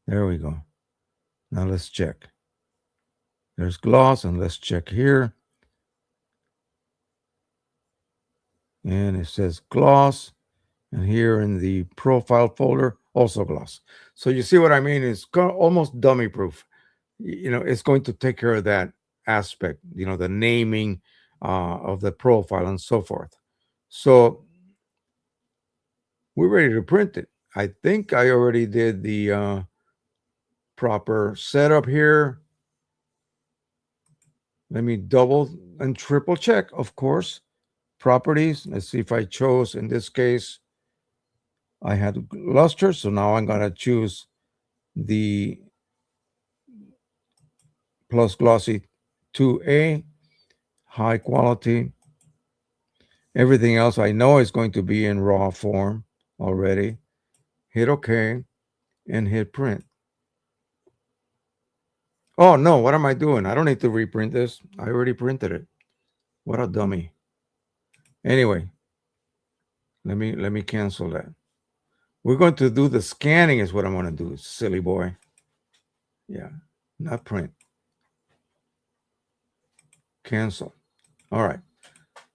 There we go. Now let's check. There's gloss, and let's check here. And it says gloss, And here in the profile folder, also gloss. So you see what I mean? It's almost dummy proof. It's going to take care of that aspect, the naming of the profile and so forth. So we're ready to print it. I think I already did the proper setup here. Let me double and triple check, of course. Properties. Let's see if I chose, in this case, I had luster. So now I'm going to choose the plus glossy 2A, high quality. Everything else I know is going to be in raw form already. Hit OK and hit print. Oh no, what am I doing? I don't need to reprint this. I already printed it. What a dummy. Anyway, let me cancel that. We're going to do the scanning is what I want to do, silly boy. Yeah, not print. Cancel. All right.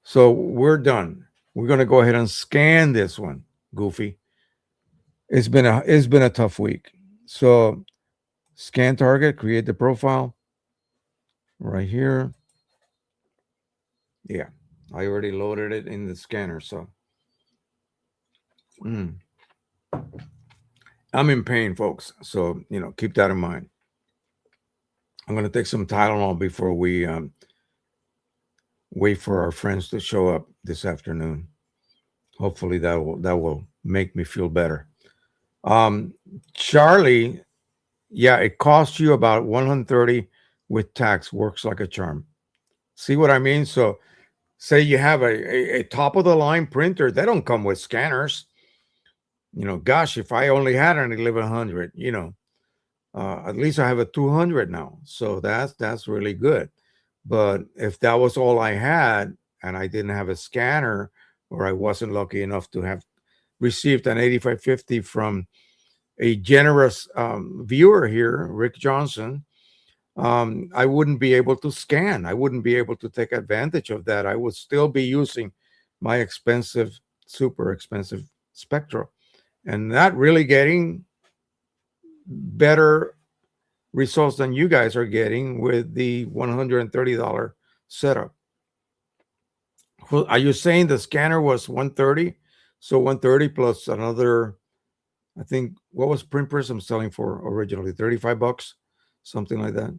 So we're done. We're going to go ahead and scan this one, Goofy. It's been a tough week. So scan target, create the profile right here. Yeah, I already loaded it in the scanner. So I'm in pain, folks. So, keep that in mind. I'm going to take some Tylenol before we wait for our friends to show up this afternoon. Hopefully that will make me feel better. Charlie, yeah, it costs you about 130 with tax. Works like a charm. See what I mean? So say you have a top of the line printer, they don't come with scanners. Gosh, if I only had an 1100, at least I have a 200 now. So that's really good. But if that was all I had and I didn't have a scanner, or I wasn't lucky enough to have received an 8550 from a generous viewer here, Rick Johnson, I wouldn't be able to scan. I wouldn't be able to take advantage of that. I would still be using my expensive, super expensive Spectra and not really getting better results than you guys are getting with the $130 setup. Well, are you saying the scanner was 130? So 130 plus another, I think, what was Print Prism selling for originally? $35, something like that.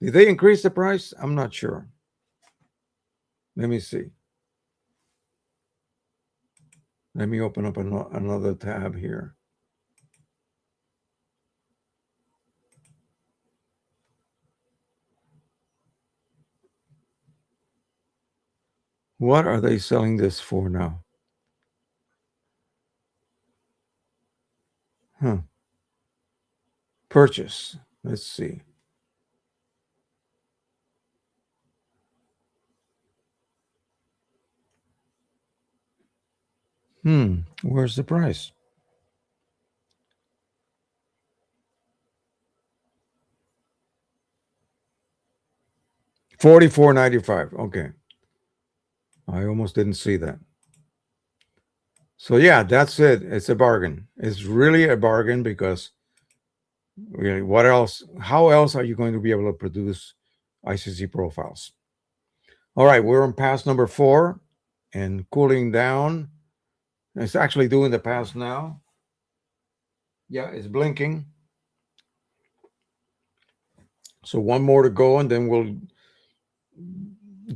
Did they increase the price? I'm not sure. Let me see. Let me open up another tab here. What are they selling this for now? Purchase. Let's see. Where's the price? $44.95. Okay. I almost didn't see that. So yeah, that's it. It's a bargain. It's really a bargain because really, what else? How else are you going to be able to produce ICC profiles? All right, we're on pass number 4 and cooling down. It's actually doing the pass now. Yeah, it's blinking. So one more to go, and then we'll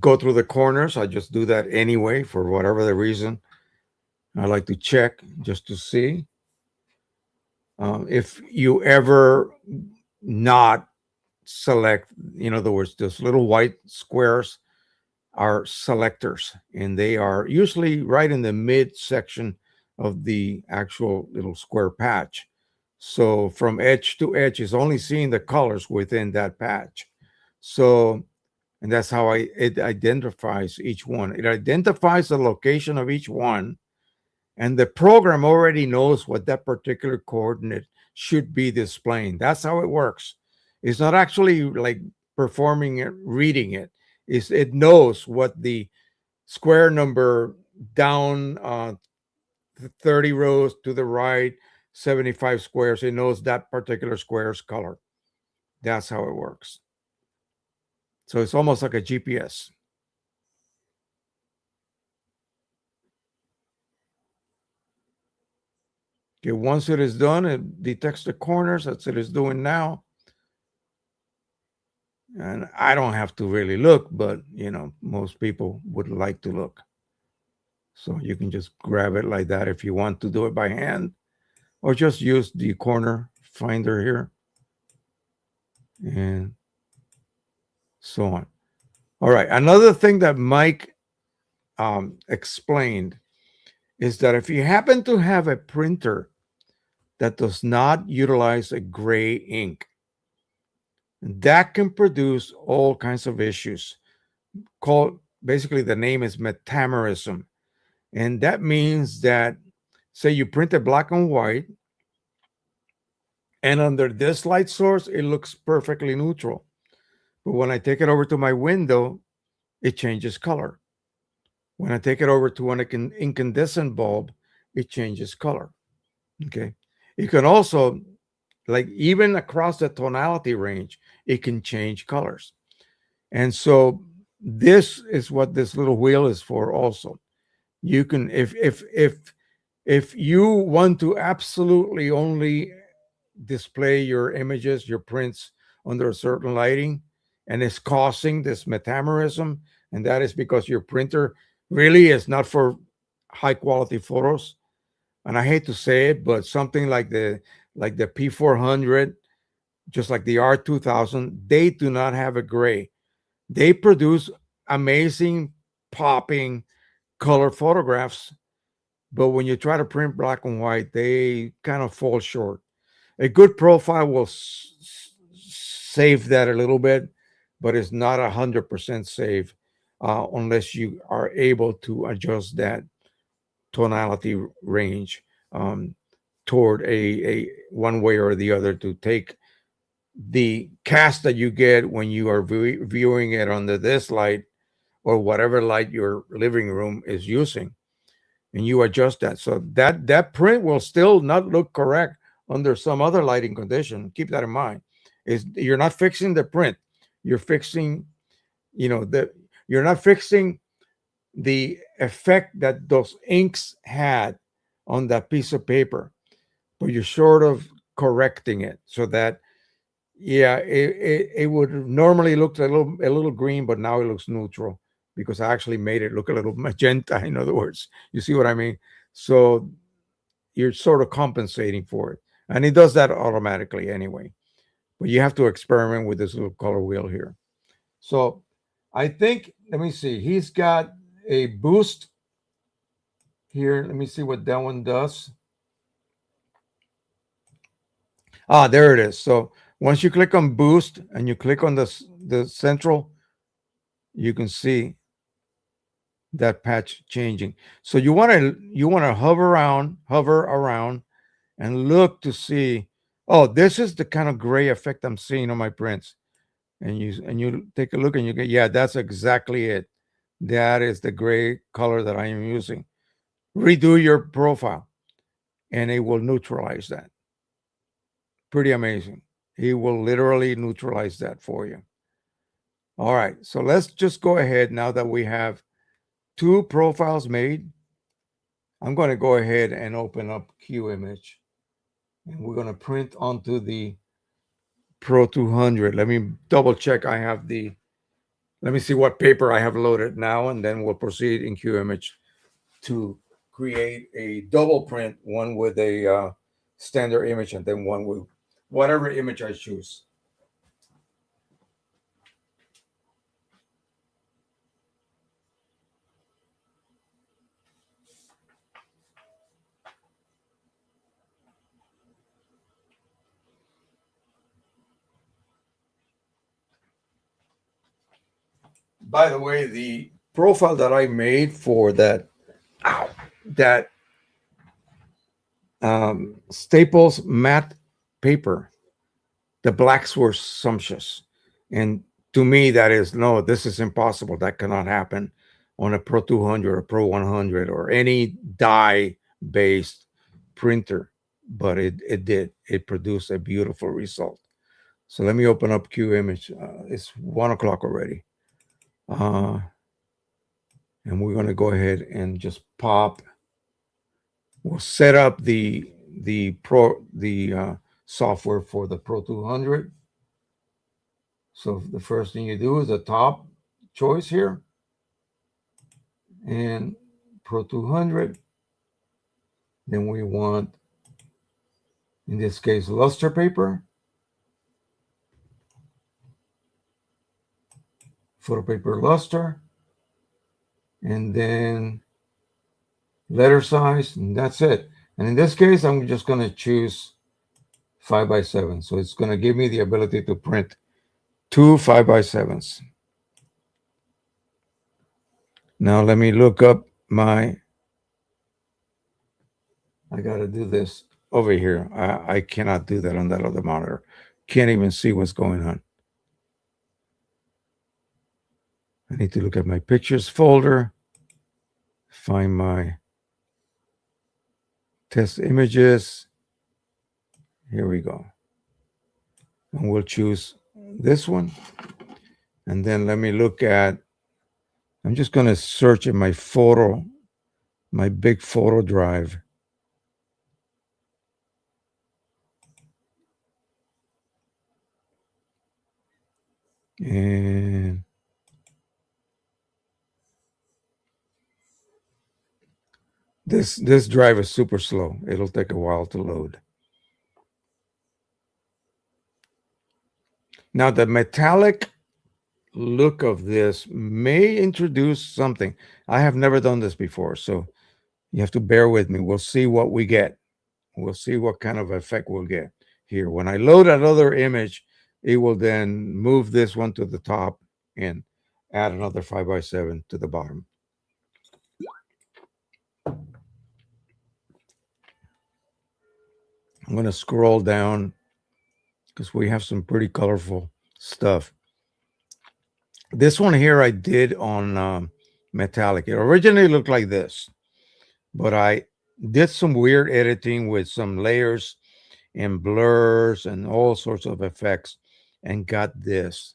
go through the corners. I just do that anyway for whatever the reason. I like to check just to see. If you ever not select, in other words, those little white squares are selectors, and they are usually right in the mid section of the actual little square patch. So from edge to edge is only seeing the colors within that patch. So, and that's how it identifies each one. It identifies the location of each one, and the program already knows what that particular coordinate should be displaying. That's how it works. It's not actually like performing it, reading it. It knows what the square number down 30 rows to the right, 75 squares. It knows that particular square's color. That's how it works. So it's almost like a GPS. Okay, once it is done, it detects the corners as it is doing now. And I don't have to really look, but most people would like to look. So you can just grab it like that if you want to do it by hand, or just use the corner finder here and so on. All right. Another thing that Mike explained is that if you happen to have a printer that does not utilize a gray ink, that can produce all kinds of issues. Called basically, the name is metamerism, and that means that, say you print a black and white, and under this light source it looks perfectly neutral, but when I take it over to my window, it changes color. When I take it over to an incandescent bulb, it changes color. Okay. You can also, like, even across the tonality range, it can change colors. And so this is what this little wheel is for also. You can, if you want to absolutely only display your images, your prints under a certain lighting, and it's causing this metamerism, and that is because your printer really is not for high quality photos. And I hate to say it, but something like the P400, just like the R2000, they do not have a gray. They produce amazing popping color photographs, but when you try to print black and white, they kind of fall short. A good profile will save that a little bit, but it's not 100% safe unless you are able to adjust that tonality range um, toward a one way or the other to take the cast that you get when you are viewing it under this light or whatever light your living room is using, and you adjust that so that print will still not look correct under some other lighting condition. Keep that in mind. Is you're not fixing the print, you're fixing, the you're not fixing the effect that those inks had on that piece of paper, but you're sort of correcting it so that, yeah, it would normally look a little green, but now it looks neutral because I actually made it look a little magenta. In other words, you see what I mean? So you're sort of compensating for it, and it does that automatically anyway. But you have to experiment with this little color wheel here. So I think, let me see, he's got a boost here. Let me see what that one does. Ah, there it is. So once you click on boost and you click on the central, you can see that patch changing. So you want to hover around and look to see, oh, this is the kind of gray effect I'm seeing on my prints. And you take a look and you get, yeah, that's exactly it. That is the gray color that I am using. Redo your profile and it will neutralize that. Pretty amazing. He will literally neutralize that for you. All right. So let's just go ahead now that we have two profiles made. I'm going to go ahead and open up QImage, and we're going to print onto the Pro 200. Let me double check. Let me see what paper I have loaded now, and then we'll proceed in QImage to create a double print, one with a standard image and then one with whatever image I choose. By the way, the profile that I made for that Staples matte paper, the blacks were sumptuous, and to me that is, no, this is impossible. That cannot happen on a Pro 200 or Pro 100 or any die based printer, but it did. It produced a beautiful result. So let me open up Q Image. It's 1 o'clock already. Uh, and we're going to go ahead and just pop. We'll set up the software for the Pro 200. So the first thing you do is the top choice here, and Pro 200. Then we want, in this case, luster paper, photo paper luster, and then letter size, and that's it. And in this case, I'm just going to choose 5x7. So it's going to give me the ability to print two 5x7s. Now let me look up I got to do this over here. I cannot do that on that other monitor. Can't even see what's going on. I need to look at my pictures folder, find my test images. Here we go. And we'll choose this one. And then let me look at, I'm just going to search in my big photo drive. And this drive is super slow. It'll take a while to load. Now the metallic look of this may introduce something. I have never done this before, so you have to bear with me. We'll see what we get. We'll see what kind of effect we'll get here. When I load another image, it will then move this one to the top and add another 5x7 to the bottom. I'm going to scroll down because we have some pretty colorful stuff. This one here I did on metallic. It originally looked like this, but I did some weird editing with some layers and blurs and all sorts of effects and got this.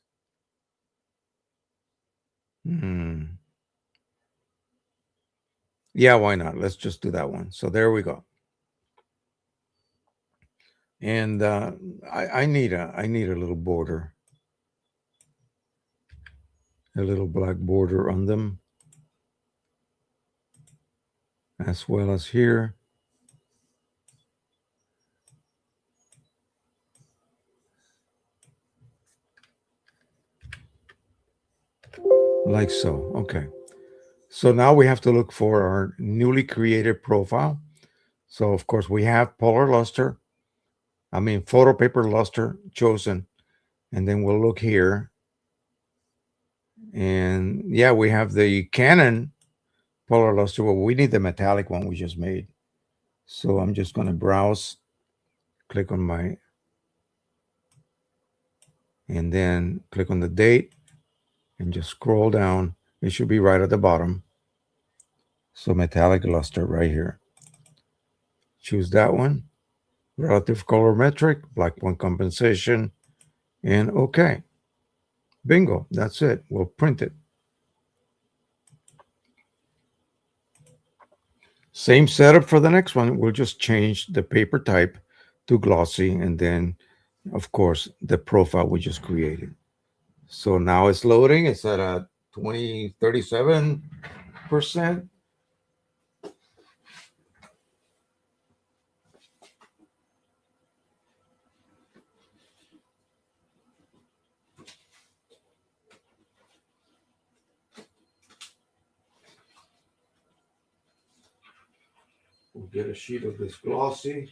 Yeah, why not? Let's just do that one. So there we go. And I need a little border, a little black border on them, as well as here. Like so. Okay. So now we have to look for our newly created profile. So of course we have polar luster, photo paper luster chosen, and then we'll look here. And yeah, we have the Canon polar luster. Well, we need the metallic one we just made. So I'm just going to browse, click on and then click on the date and just scroll down. It should be right at the bottom. So metallic luster right here. Choose that one. Relative colorimetric, black point compensation, and okay. Bingo, that's it. We'll print it. Same setup for the next one. We'll just change the paper type to glossy, and then, of course, the profile we just created. So now it's loading. It's at a 37%. We'll get a sheet of this glossy.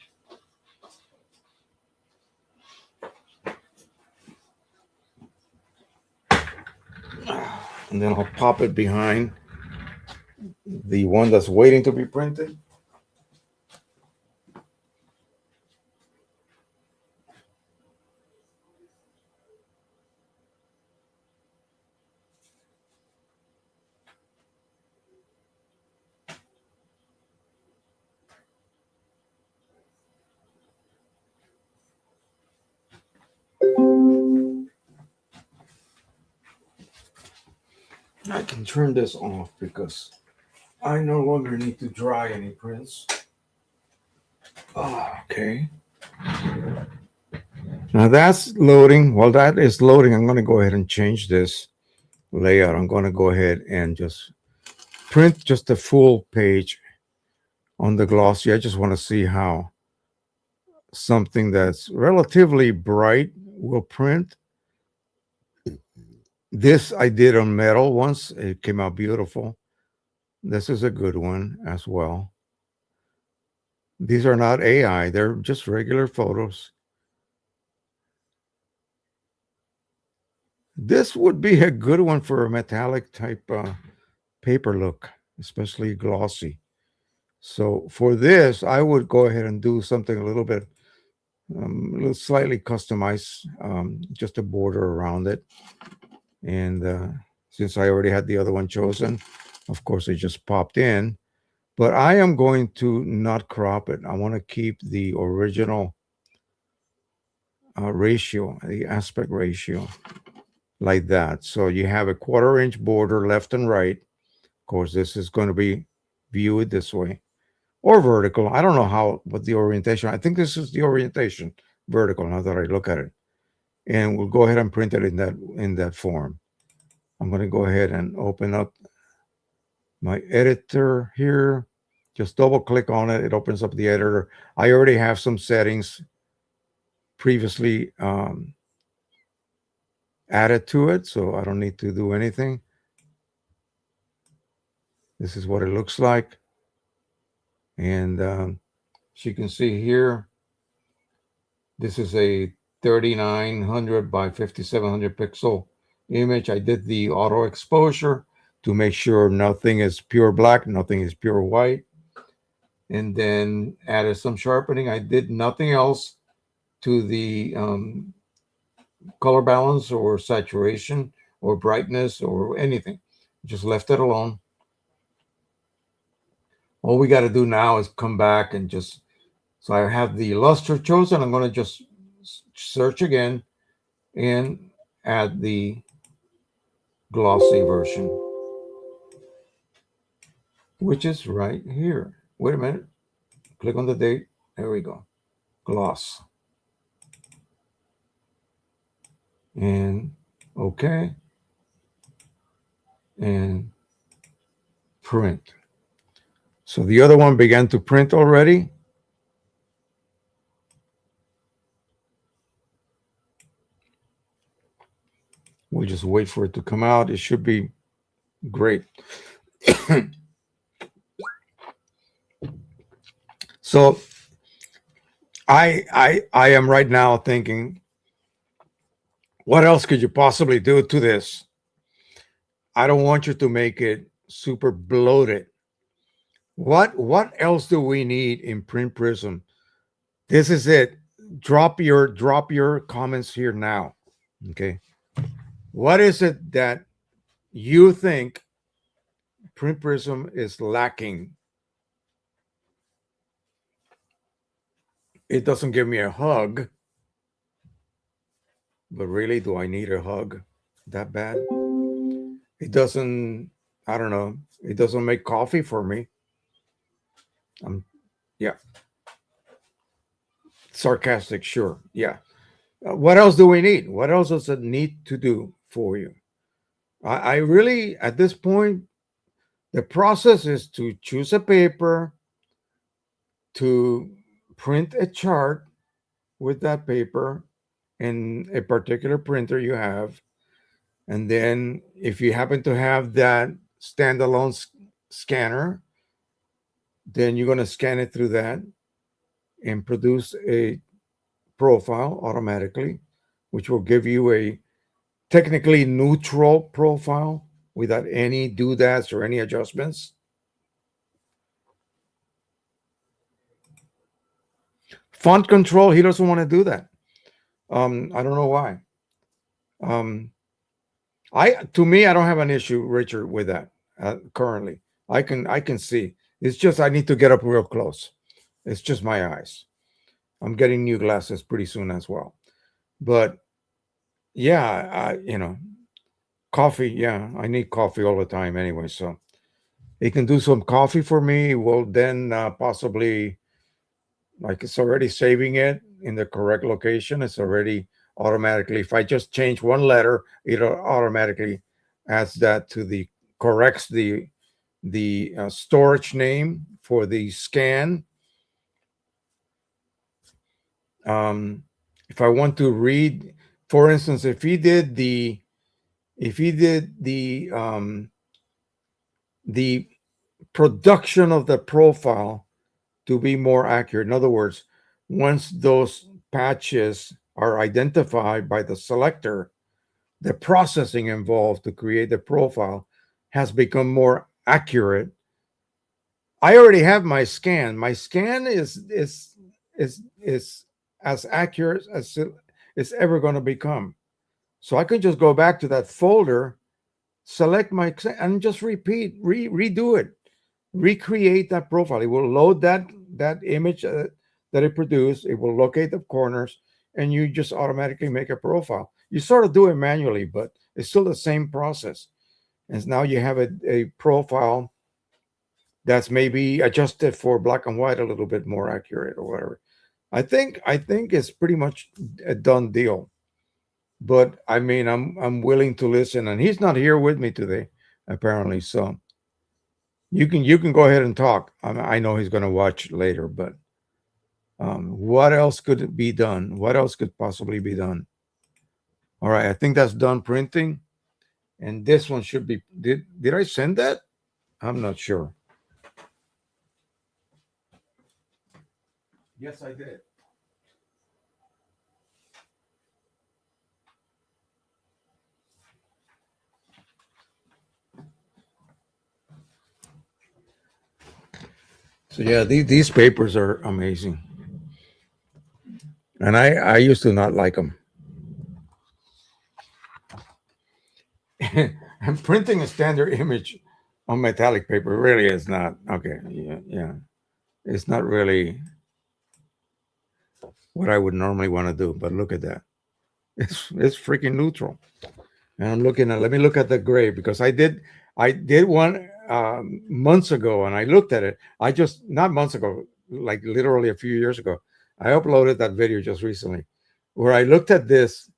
And then I'll pop it behind the one that's waiting to be printed. I can turn this off because I no longer need to dry any prints. Okay. Now that's loading. While that is loading, I'm going to go ahead and change this layout. I'm going to go ahead and just print just a full page on the glossy. I just want to see how something that's relatively bright will print. This I did on metal once. It came out beautiful. This is a good one as well. These are not AI, they're just regular photos. This would be a good one for a metallic type paper look, especially glossy. So for this, I would go ahead and do something a little bit, a little slightly customized, just a border around it. And since I already had the other one chosen, of course, it just popped in. But I am going to not crop it. I want to keep the original ratio, the aspect ratio, like that. So you have a 1/4 inch border left and right. Of course, this is going to be viewed this way or vertical. I don't know what the orientation. I think this is the orientation, vertical. Now that I look at it, and we'll go ahead and print it in that form. I'm going to go ahead and open up my editor here. Just double click on it. It opens up the editor. I already have some settings previously added to it, so I don't need to do anything. This is what it looks like. And as you can see here, this is a 3900 by 5700 pixel image. I did the auto exposure to make sure nothing is pure black, nothing is pure white. And then added some sharpening. I did nothing else to the color balance or saturation or brightness or anything. Just left it alone. All we got to do now is come back and just, so I have the luster chosen. I'm going to just search again and add the glossy version, which is right here. Wait a minute. Click on the date. There we go. Gloss. And okay. And print. So the other one began to print already. We'll just wait for it to come out. It should be great. So I am right now thinking, what else could you possibly do to this? I don't want you to make it super bloated. What else do we need in Print Prism? This is it. Drop your comments here now. Okay. What is it that you think Print Prism is lacking? It doesn't give me a hug. But really, do I need a hug that bad? It doesn't, I don't know. It doesn't make coffee for me. Yeah. Sarcastic, sure. Yeah. What else do we need? What else does it need to do for you? I really, at this point, the process is to choose a paper, to print a chart with that paper in a particular printer you have. And then if you happen to have that standalone scanner, then you're going to scan it through that and produce a profile automatically, which will give you a technically neutral profile without any doodads or any adjustments. Font control, he doesn't want to do that. I don't know why. To me, I don't have an issue, Richard, with that currently. I can see. It's just I need to get up real close. It's just my eyes. I'm getting new glasses pretty soon as well. But yeah, Coffee, yeah, I need coffee all the time anyway. So he can do some coffee for me. Well, then possibly, like, it's already saving it in the correct location. It's already automatically. If I just change one letter, it automatically adds that to the corrects the storage name for the scan. Um, if I want to read, for instance, if he did the production of the profile to be more accurate. In other words, once those patches are identified by the selector, the processing involved to create the profile has become more accurate. I already have my scan. My scan is as accurate as it's ever going to become. So I can just go back to that folder, select and just redo it, recreate that profile. It will load that image that it produced. It will locate the corners, and you just automatically make a profile. You sort of do it manually, but it's still the same process. And now you have a profile that's maybe adjusted for black and white a little bit more accurate or whatever. I think it's pretty much a done deal. But I mean, I'm willing to listen, and he's not here with me today, apparently. So you can go ahead and talk. I know he's going to watch later, but what else could be done? What else could possibly be done? All right, I think that's done printing, and this one should be. Did I send that? I'm not sure. Yes, I did. So yeah, these papers are amazing, and I used to not like them. And printing a standard image on metallic paper really is not okay. Yeah, yeah, it's not really what I would normally want to do. But look at that. It's freaking neutral. And I'm looking at. Let me look at the gray because I did one months ago, and I looked at it. I just not months ago, like literally a few years ago. I uploaded that video just recently, where I looked at this.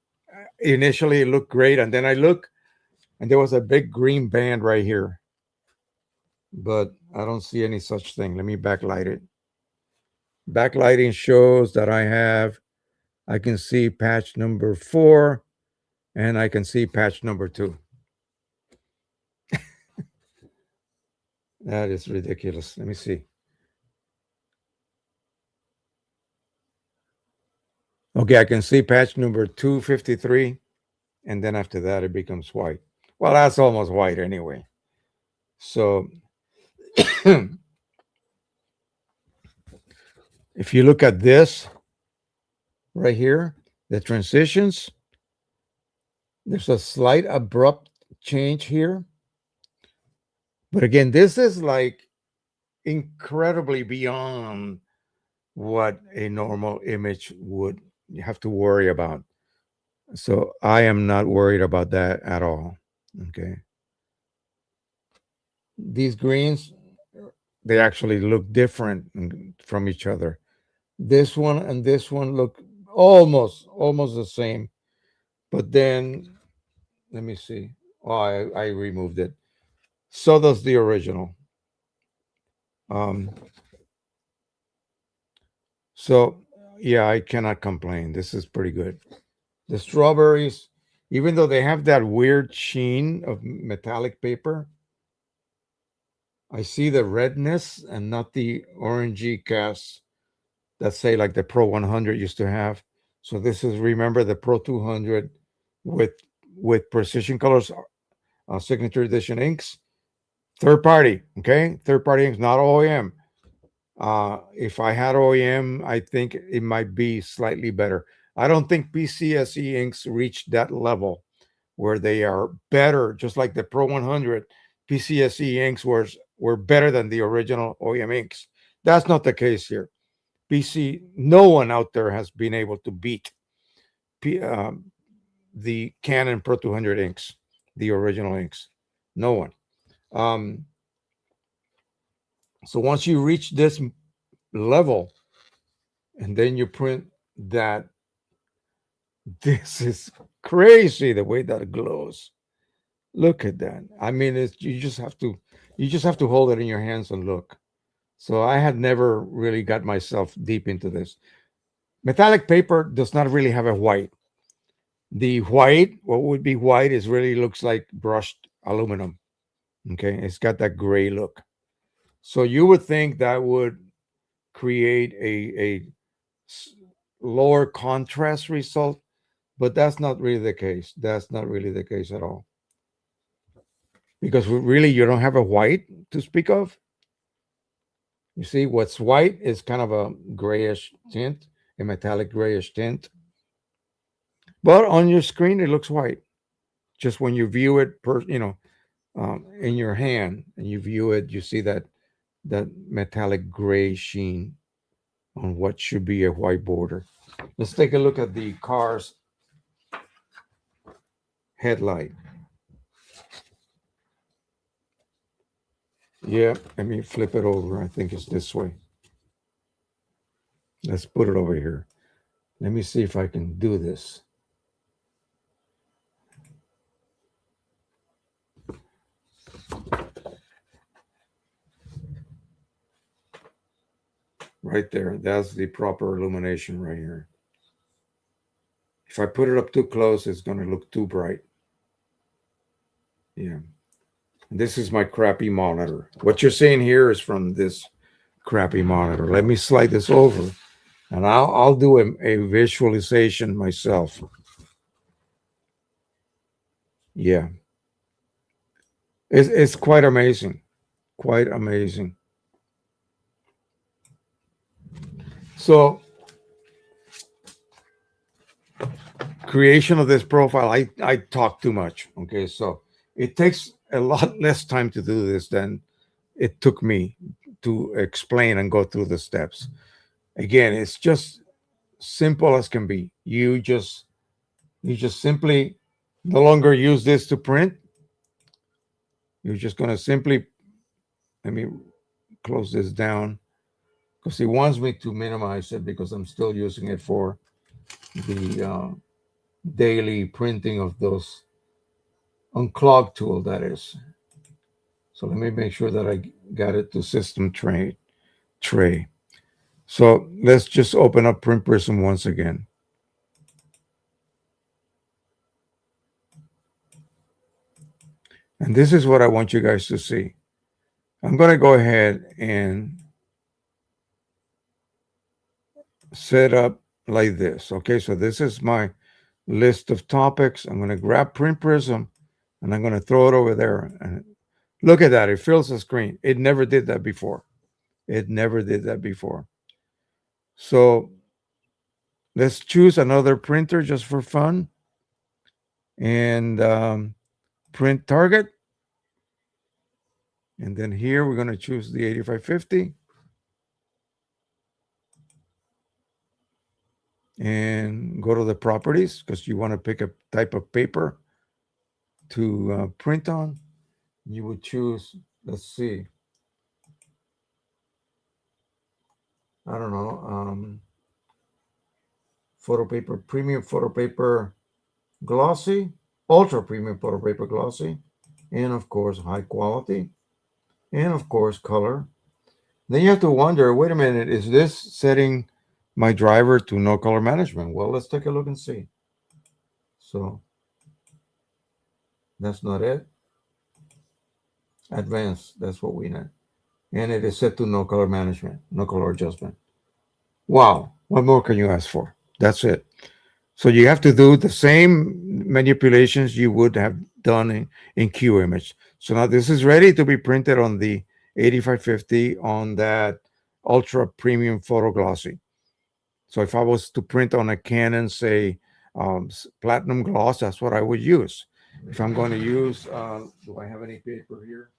Initially, it looked great, and then I look, and there was a big green band right here, but I don't see any such thing. Let me backlight it. Backlighting shows that I can see patch number 4, and I can see patch number 2. That is ridiculous. Let me see. Okay, I can see patch number 253, and then after that it becomes white. Well, that's almost white anyway. So if you look at this right here, the transitions, there's a slight abrupt change here. But again, this is like incredibly beyond what a normal image would have to worry about. So I am not worried about that at all. Okay. These greens, they actually look different from each other. This one and this one look almost the same. But then let me see. Oh, I removed it. So does the original. Um, so yeah, I cannot complain. This is pretty good. The strawberries, even though they have that weird sheen of metallic paper, I see the redness and not the orangey cast that say like the Pro 100 used to have. So this is, remember, the Pro 200 with precision colors, signature edition inks, third party. Okay, third party inks, not OEM. If I had OEM, I think it might be slightly better. I don't think PCSE inks reach that level where they are better, just like the Pro 100. PCSE inks were better than the original OEM inks. That's not the case here. No one out there has been able to beat P, the Canon Pro 200 inks. the original inks. No one. Um, so once you reach this level, and then you print that, this is crazy the way that it glows. Look at that. I mean, it's you just have to hold it in your hands and look. So I had never really got myself deep into this. Metallic paper does not really have a white. The white, what would be white, is really looks like brushed aluminum. Okay, it's got that gray look. So you would think that would create a s- lower contrast result, but that's not really the case. That's not really the case at all. Because really, you don't have a white to speak of. You see, what's white is kind of a grayish tint, a metallic grayish tint. But on your screen, it looks white. Just when you view it, in your hand, and you view it, you see that metallic gray sheen on what should be a white border. Let's take a look at the car's headlight. Yeah, let me flip it over. I think it's this way. Let's put it over here. Let me see if I can do this. Right there. That's the proper illumination right here. If I put it up too close, it's going to look too bright. Yeah. This is my crappy monitor. What you're seeing here is from this crappy monitor. Let me slide this over, and I'll do a visualization myself. Yeah. It's quite amazing. Quite amazing. So creation of this profile, I talk too much. Okay, so it takes a lot less time to do this than it took me to explain and go through the steps. Again, it's just simple as can be. You just simply no longer use this to print. You're just going to simply, let me close this down, because he wants me to minimize it because I'm still using it for the daily printing of those unclog tool, that is. So let me make sure that I got it to system tray. So let's just open up Print Prism once again. And this is what I want you guys to see. I'm going to go ahead and set up like this. Okay, so this is my list of topics. I'm going to grab Print Prism and I'm going to throw it over there. And look at that. It fills the screen. It never did that before. It never did that before. So let's choose another printer just for fun and print target. And then here we're going to choose the 8550 and go to the properties because you want to pick a type of paper to print on. You would choose, let's see, I don't know, photo paper, premium photo paper glossy, ultra premium photo paper glossy, and of course high quality, and of course color. Then you have to wonder, wait a minute, is this setting my driver to no color management? Well, let's take a look and see. So that's not it. Advanced, that's what we need. And it is set to no color management, no color adjustment. Wow, what more can you ask for? That's it. So you have to do the same manipulations you would have done in QImage. So now this is ready to be printed on the 8550 on that ultra premium photo glossy. So if I was to print on a Canon, say platinum gloss, that's what I would use. If I'm going to use, do I have any paper here?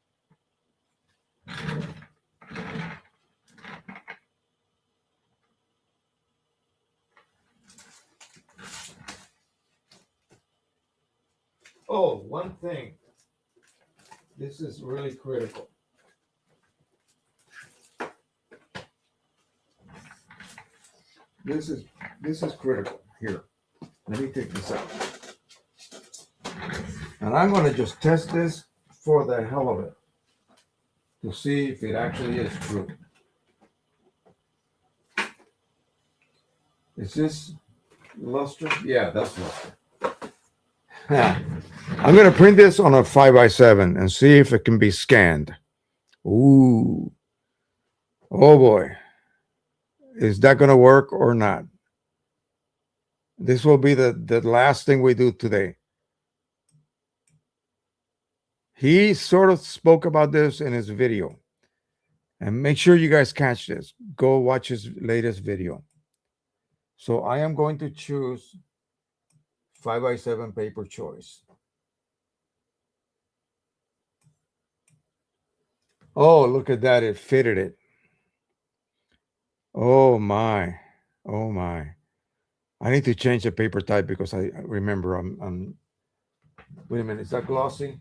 Oh, one thing. This is really critical. This is critical. Here, let me take this out. And I'm going to just test this for the hell of it to see if it actually is true. Is this luster? Yeah, that's luster. I'm going to print this on a 5x7 and see if it can be scanned. Ooh. Oh boy. Is that going to work or not? This will be the last thing we do today. He sort of spoke about this in his video. And make sure you guys catch this. Go watch his latest video. So I am going to choose 5x7 paper choice. Oh, look at that. It fitted it. Oh my. Oh my. I need to change the paper type because I remember I'm wait a minute, is that glossy?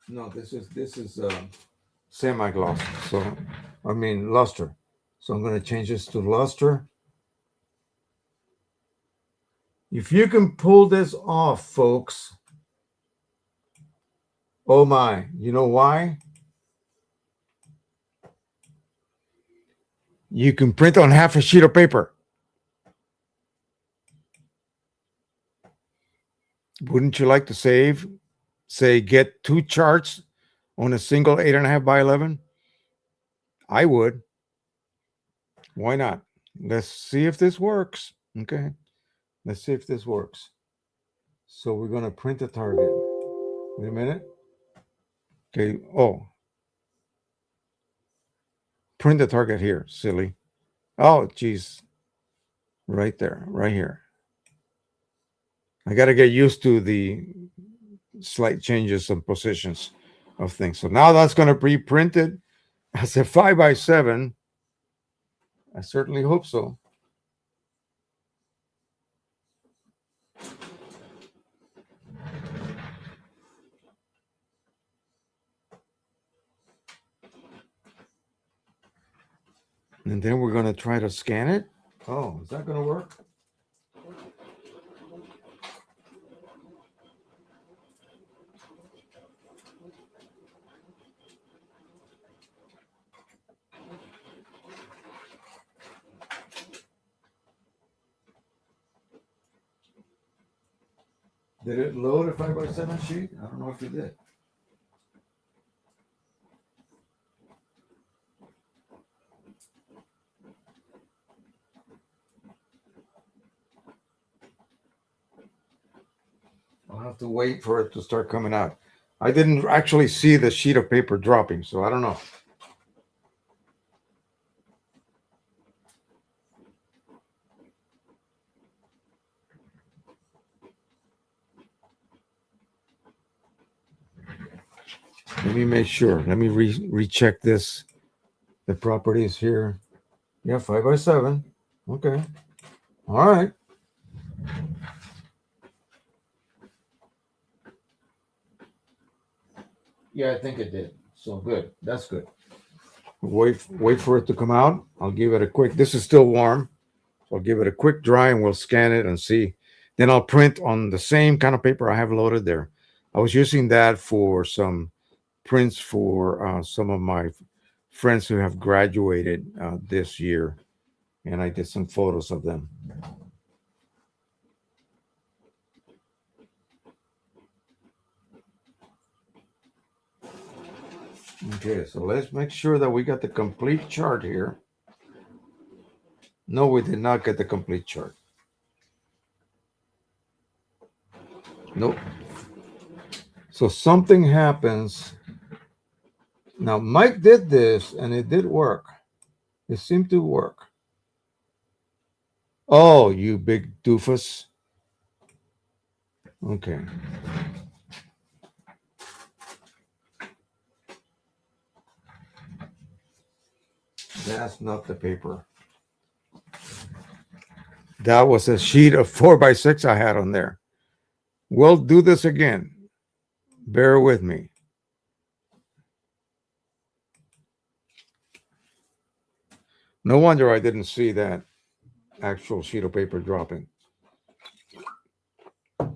No, this is semi-gloss. So I mean luster. So I'm going to change this to luster. If you can pull this off, folks. Oh my, you know why? You can print on half a sheet of paper. Wouldn't you like to save? Say, get 2 charts on a single 8.5 by 11? I would. Why not? Let's see if this works. Okay. Let's see if this works. So we're going to print the target. Wait a minute. Okay. Oh, print the target here, silly. Oh, geez. Right there, right here. I got to get used to the slight changes of positions of things. So now that's going to be printed as a 5x7. I certainly hope so. And then we're going to try to scan it. Oh, is that going to work? Did it load a 5x7 sheet? I don't know if it did. I'll have to wait for it to start coming out. I didn't actually see the sheet of paper dropping, so I don't know. Let me make sure. Let me recheck this. The properties here. Yeah, 5x7. Okay. All right. Yeah, I think it did. So good. That's good. Wait for it to come out. I'll give it a quick. This is still warm. So I'll give it a quick dry and we'll scan it and see. Then I'll print on the same kind of paper I have loaded there. I was using that for some prints for some of my friends who have graduated this year, and I did some photos of them. Okay, so let's make sure that we got the complete chart here. No, we did not get the complete chart. Nope. So something happens. Now, Mike did this and it did work. It seemed to work. Oh, you big doofus. Okay. That's not the paper. That was a sheet of 4x6 I had on there. We'll do this again. Bear with me. No wonder I didn't see that actual sheet of paper dropping. To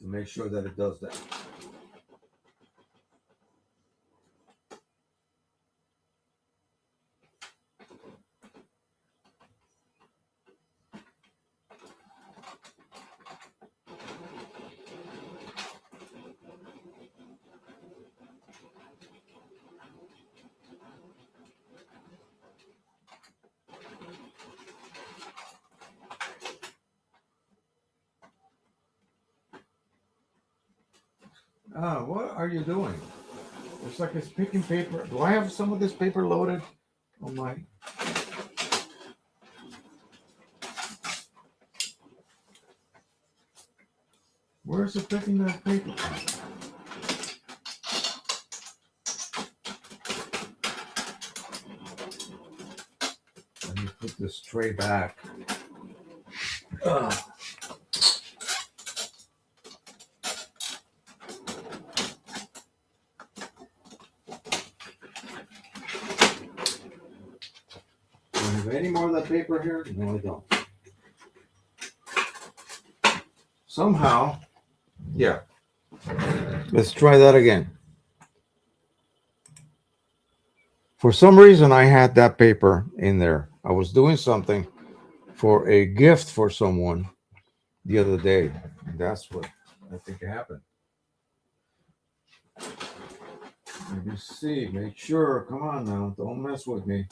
make sure that it does that. What are you doing? It's like it's picking paper. Do I have some of this paper loaded on my... Where's it picking that paper from? Let me put this tray back. Ugh. Do I have any more of that paper here? No, I don't. Somehow, yeah. Let's try that again. For some reason, I had that paper in there. I was doing something for a gift for someone the other day. That's what I think happened. Let me see. Make sure. Come on now. Don't mess with me.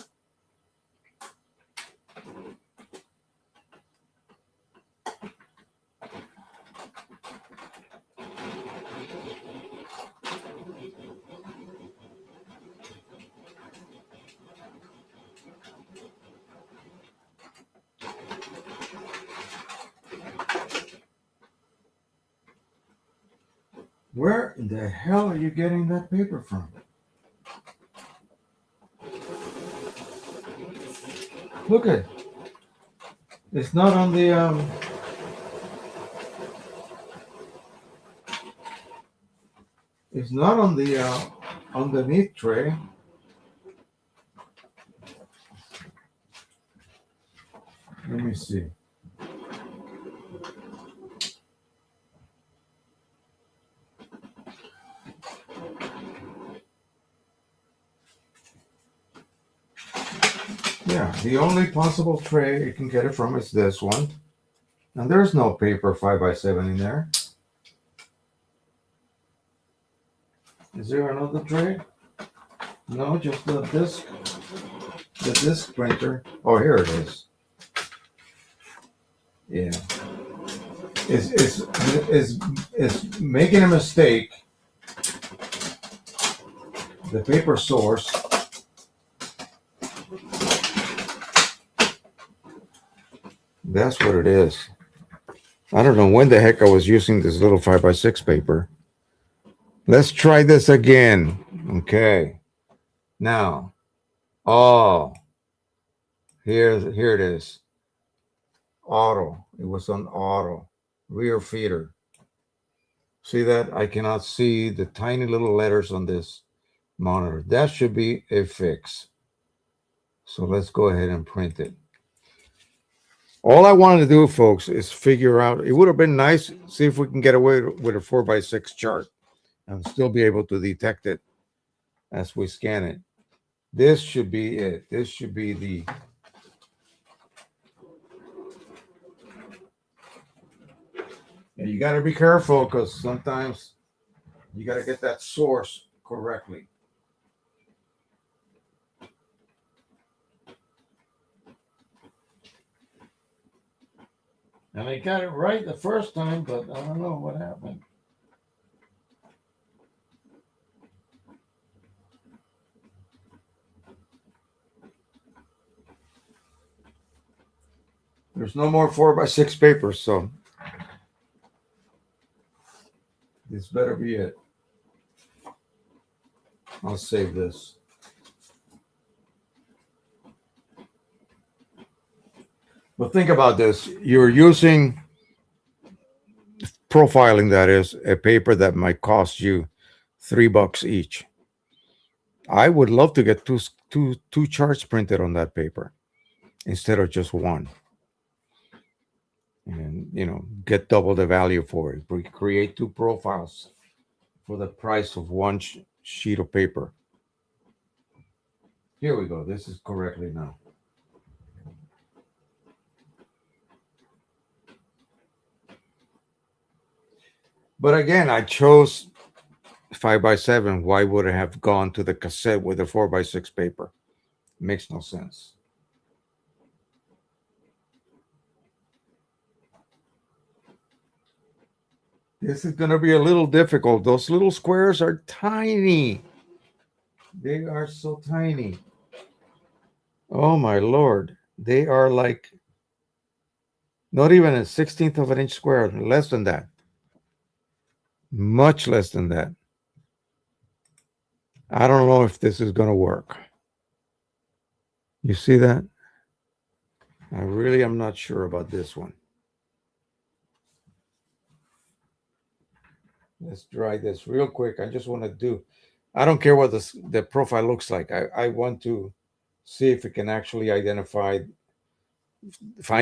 Where in the hell are you getting that paper from? Look at it. It's not on the it's not on the underneath tray. Let me see. Yeah, the only possible tray you can get it from is this one. And there's no paper 5x7 in there. Is there another tray? No, just the disc printer. Oh, here it is. Yeah. Is making a mistake. The paper source. That's what it is. I don't know when the heck I was using this little 5x6 paper. Let's try this again. Okay. Now, oh, here it is. Auto. It was on auto. Rear feeder. See that? I cannot see the tiny little letters on this monitor. That should be a fix. So let's go ahead and print it. All I wanted to do, folks, is figure out, it would have been nice, see if we can get away with a 4x6 chart and still be able to detect it as we scan it. This should be it. This should be the... And you got to be careful because sometimes you got to get that source correctly. And I got it right the first time, but I don't know what happened. There's no more 4x6 paper, so this better be it. I'll save this. But think about this. You're using profiling, that is, a paper that might cost you $3 each. I would love to get two charts printed on that paper instead of just one, and get double the value for it. We create two profiles for the price of one sheet of paper. Here we go. This is correctly now. But again, I chose 5x7. Why would I have gone to the cassette with a 4x6 paper? Makes no sense. This is going to be a little difficult. Those little squares are tiny. They are so tiny. Oh my Lord. They are like not even a 16th of an inch square, less than that. Much less than that. I don't know if this is going to work. You see that? I really am not sure about this one. Let's try this real quick. I just want to I don't care what the profile looks like. I want to see if it can actually find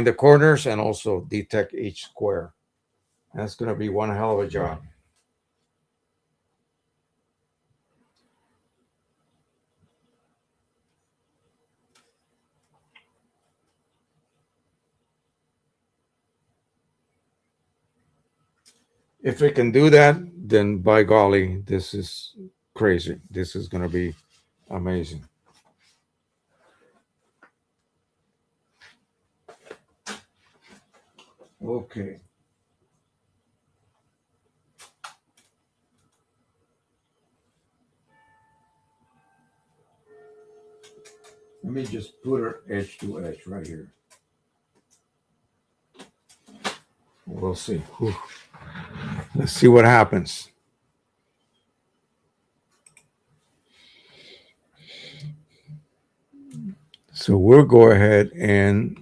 the corners and also detect each square. That's going to be one hell of a job. If it can do that, then by golly, this is crazy. This is going to be amazing. Okay. Let me just put her edge to edge right here. We'll see. Whew. Let's see what happens. So we'll go ahead and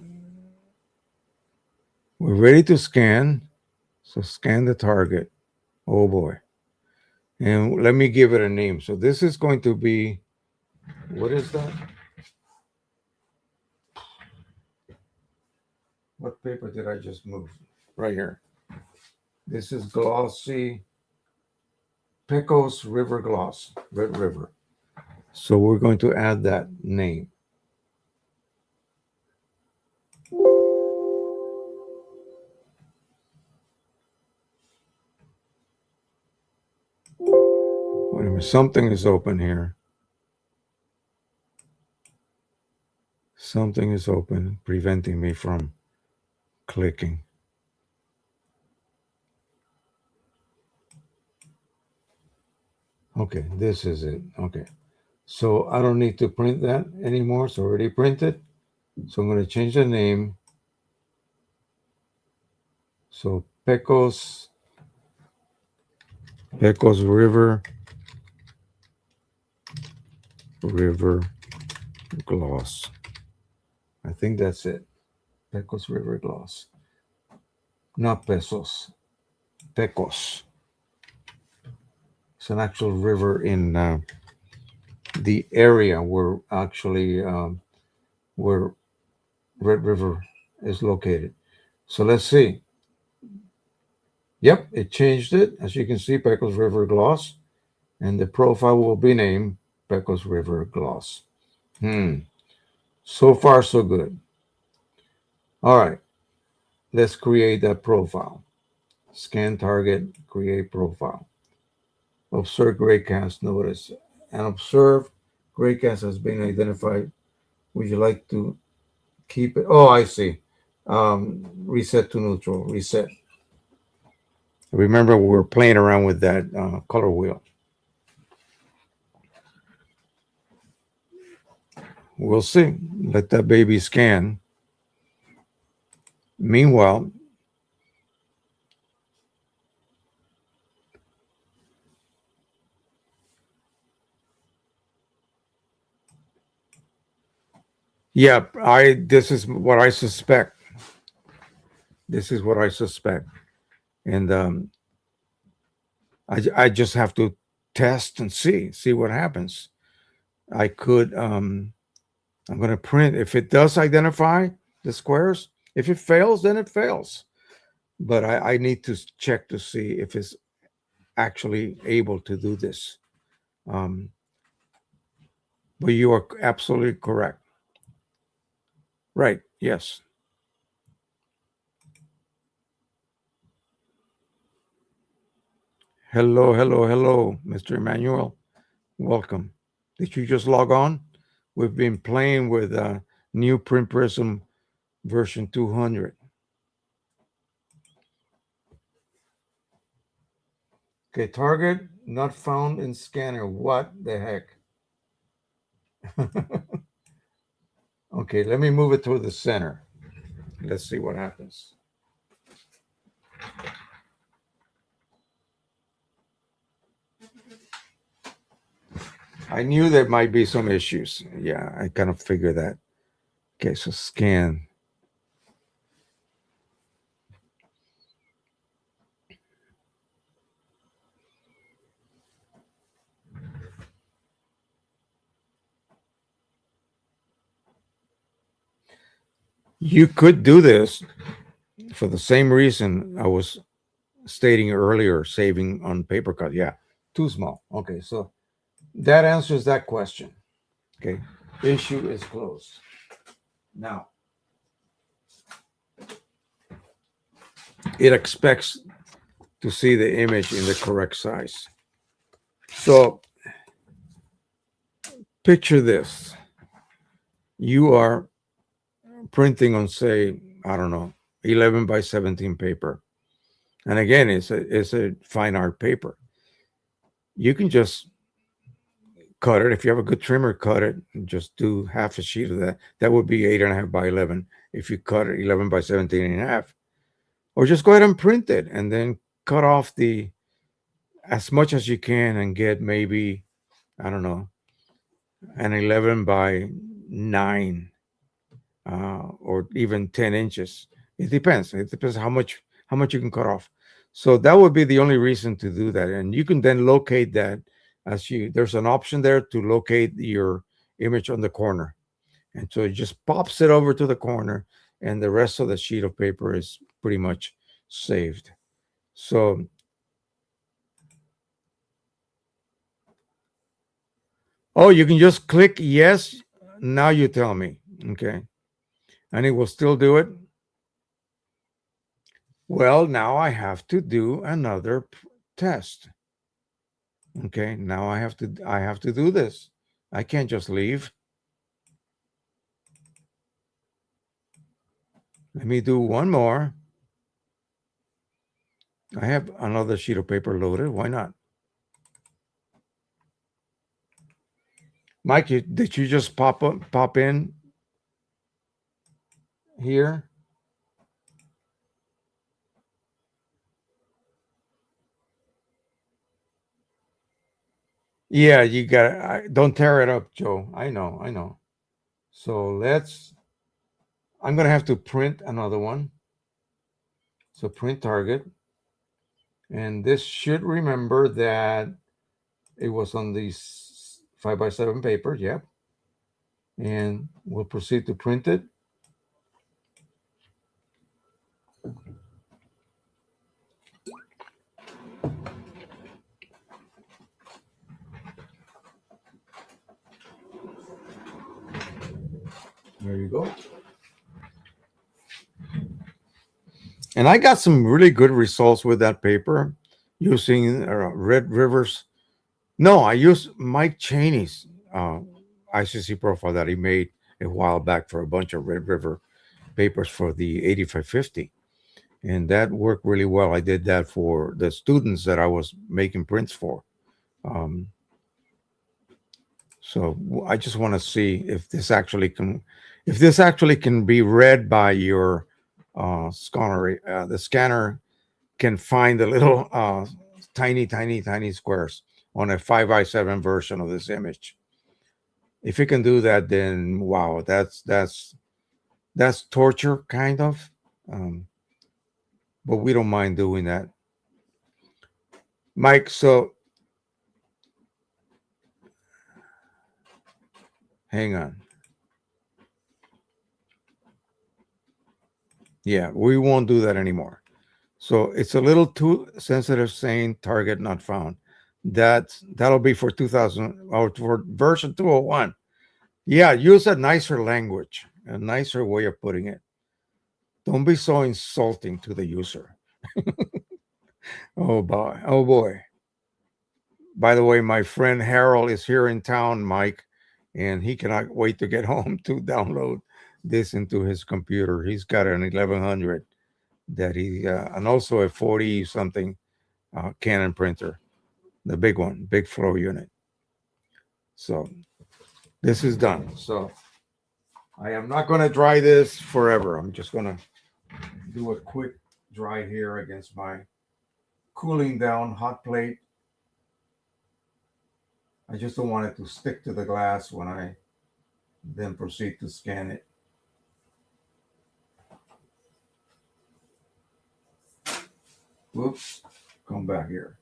we're ready to scan. So scan the target. Oh boy. And let me give it a name. So this is going to be, what is that? What paper did I just move? Right here. This is glossy Pecos River Gloss, Red River. So we're going to add that name. Wait a minute, something is open here. Something is open, preventing me from clicking. Okay, this is it. Okay. So I don't need to print that anymore. It's already printed. So I'm going to change the name. So Pecos River Gloss. I think that's it. Pecos River Gloss. Not pesos. Pecos. It's an actual river in the area where actually where Red River is located. So let's see. Yep, it changed it. As you can see, Pecos River Gloss. And the profile will be named Pecos River Gloss. So far, so good. All right. Let's create that profile. Scan target, create profile. Observe gray cast notice. And observe gray cast has been identified. Would you like to keep it? Oh, I see. Reset to neutral. Reset. Remember, we were playing around with that color wheel. We'll see. Let that baby scan. Meanwhile, yeah, this is what I suspect. This is what I suspect. And I just have to test and see what happens. I could, I'm going to print. If it does identify the squares, if it fails, then it fails. But I need to check to see if it's actually able to do this. Um, but you are absolutely correct. Right. Yes. Hello, hello, hello, Mr. Emmanuel. Welcome. Did you just log on? We've been playing with new Print Prism version 200. Okay, target not found in scanner. What the heck? Okay, let me move it to the center. Let's see what happens. I knew there might be some issues. Yeah, I kind of figured that. Okay, so scan. You could do this for the same reason I was stating earlier, saving on paper cut. Yeah, too small. Okay, so that answers that question. Okay, issue is closed. Now, it expects to see the image in the correct size. So, picture this. You are printing on, say, I don't know, 11 by 17 paper. And again, it's a fine art paper. You can just cut it. If you have a good trimmer, cut it and just do half a sheet of that. That would be 8.5 by 11. If you cut it 11 by 17 and a half, or just go ahead and print it and then cut off the as much as you can and get maybe, I don't know, an 11 by 9 or even 10 inches. It depends. It depends how much you can cut off. So that would be the only reason to do that. And you can then locate that as you there's an option there to locate your image on the corner. And so it just pops it over to the corner and the rest of the sheet of paper is pretty much saved. So, oh, you can just click yes. Now you tell me. Okay. And it will still do it. Well, now I have to do another test. Okay, now I have to do this. I can't just leave. Let me do one more. I have another sheet of paper loaded. Why not? Mike, did you just pop in here? Yeah, you got. Don't tear it up, Joe. I know, I know. So let's. I'm gonna have to print another one. So print target, and this should remember that it was on these 5 by 7 paper. Yep. And we'll proceed to print it. There you go. And I got some really good results with that paper using Red Rivers. No, I used Mike Cheney's ICC profile that he made a while back for a bunch of Red River papers for the 8550. And that worked really well. I did that for the students that I was making prints for. Um, so I just want to see if this actually can be read by your scanner. The scanner can find the little tiny, tiny, tiny squares on a 5 by 7 version of this image. If it can do that, then wow, that's torture, kind of. Um, but we don't mind doing that. Mike, so hang on. Yeah, we won't do that anymore. So it's a little too sensitive saying target not found. That'll be for 2000 or for version 201. Yeah, use a nicer language, a nicer way of putting it. Don't be so insulting to the user. Oh boy. Oh boy. By the way, my friend Harold is here in town, Mike, and he cannot wait to get home to download this into his computer. He's got an 1100 that and also a 40 something Canon printer, the big one, big flow unit. So this is done. So I am not going to dry this forever. I'm just going to do a quick dry here against my cooling down hot plate. I just don't want it to stick to the glass when I then proceed to scan it. Whoops, come back here.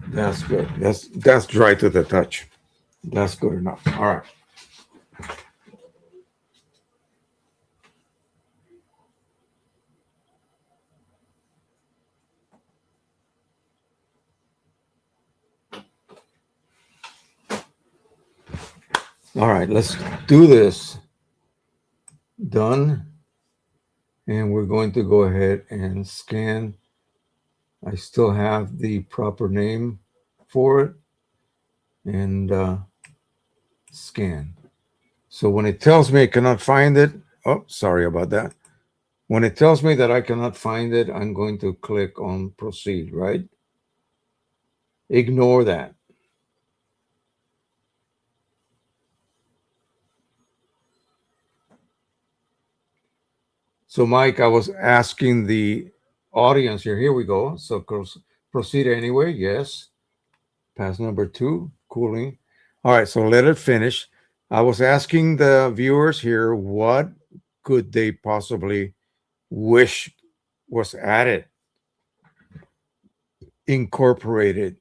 That's good. That's dry to the touch. That's good enough. All right. All right, let's do this. Done. And we're going to go ahead and scan. I still have the proper name for it. And scan. So when it tells me I cannot find it, oh, sorry about that. When it tells me that I cannot find it, I'm going to click on proceed, right? Ignore that. So, Mike, I was asking the audience here. Here we go. So, proceed anyway. Yes. Pass number 2, cooling. All right. So, let it finish. I was asking the viewers here what could they possibly wish was added, incorporated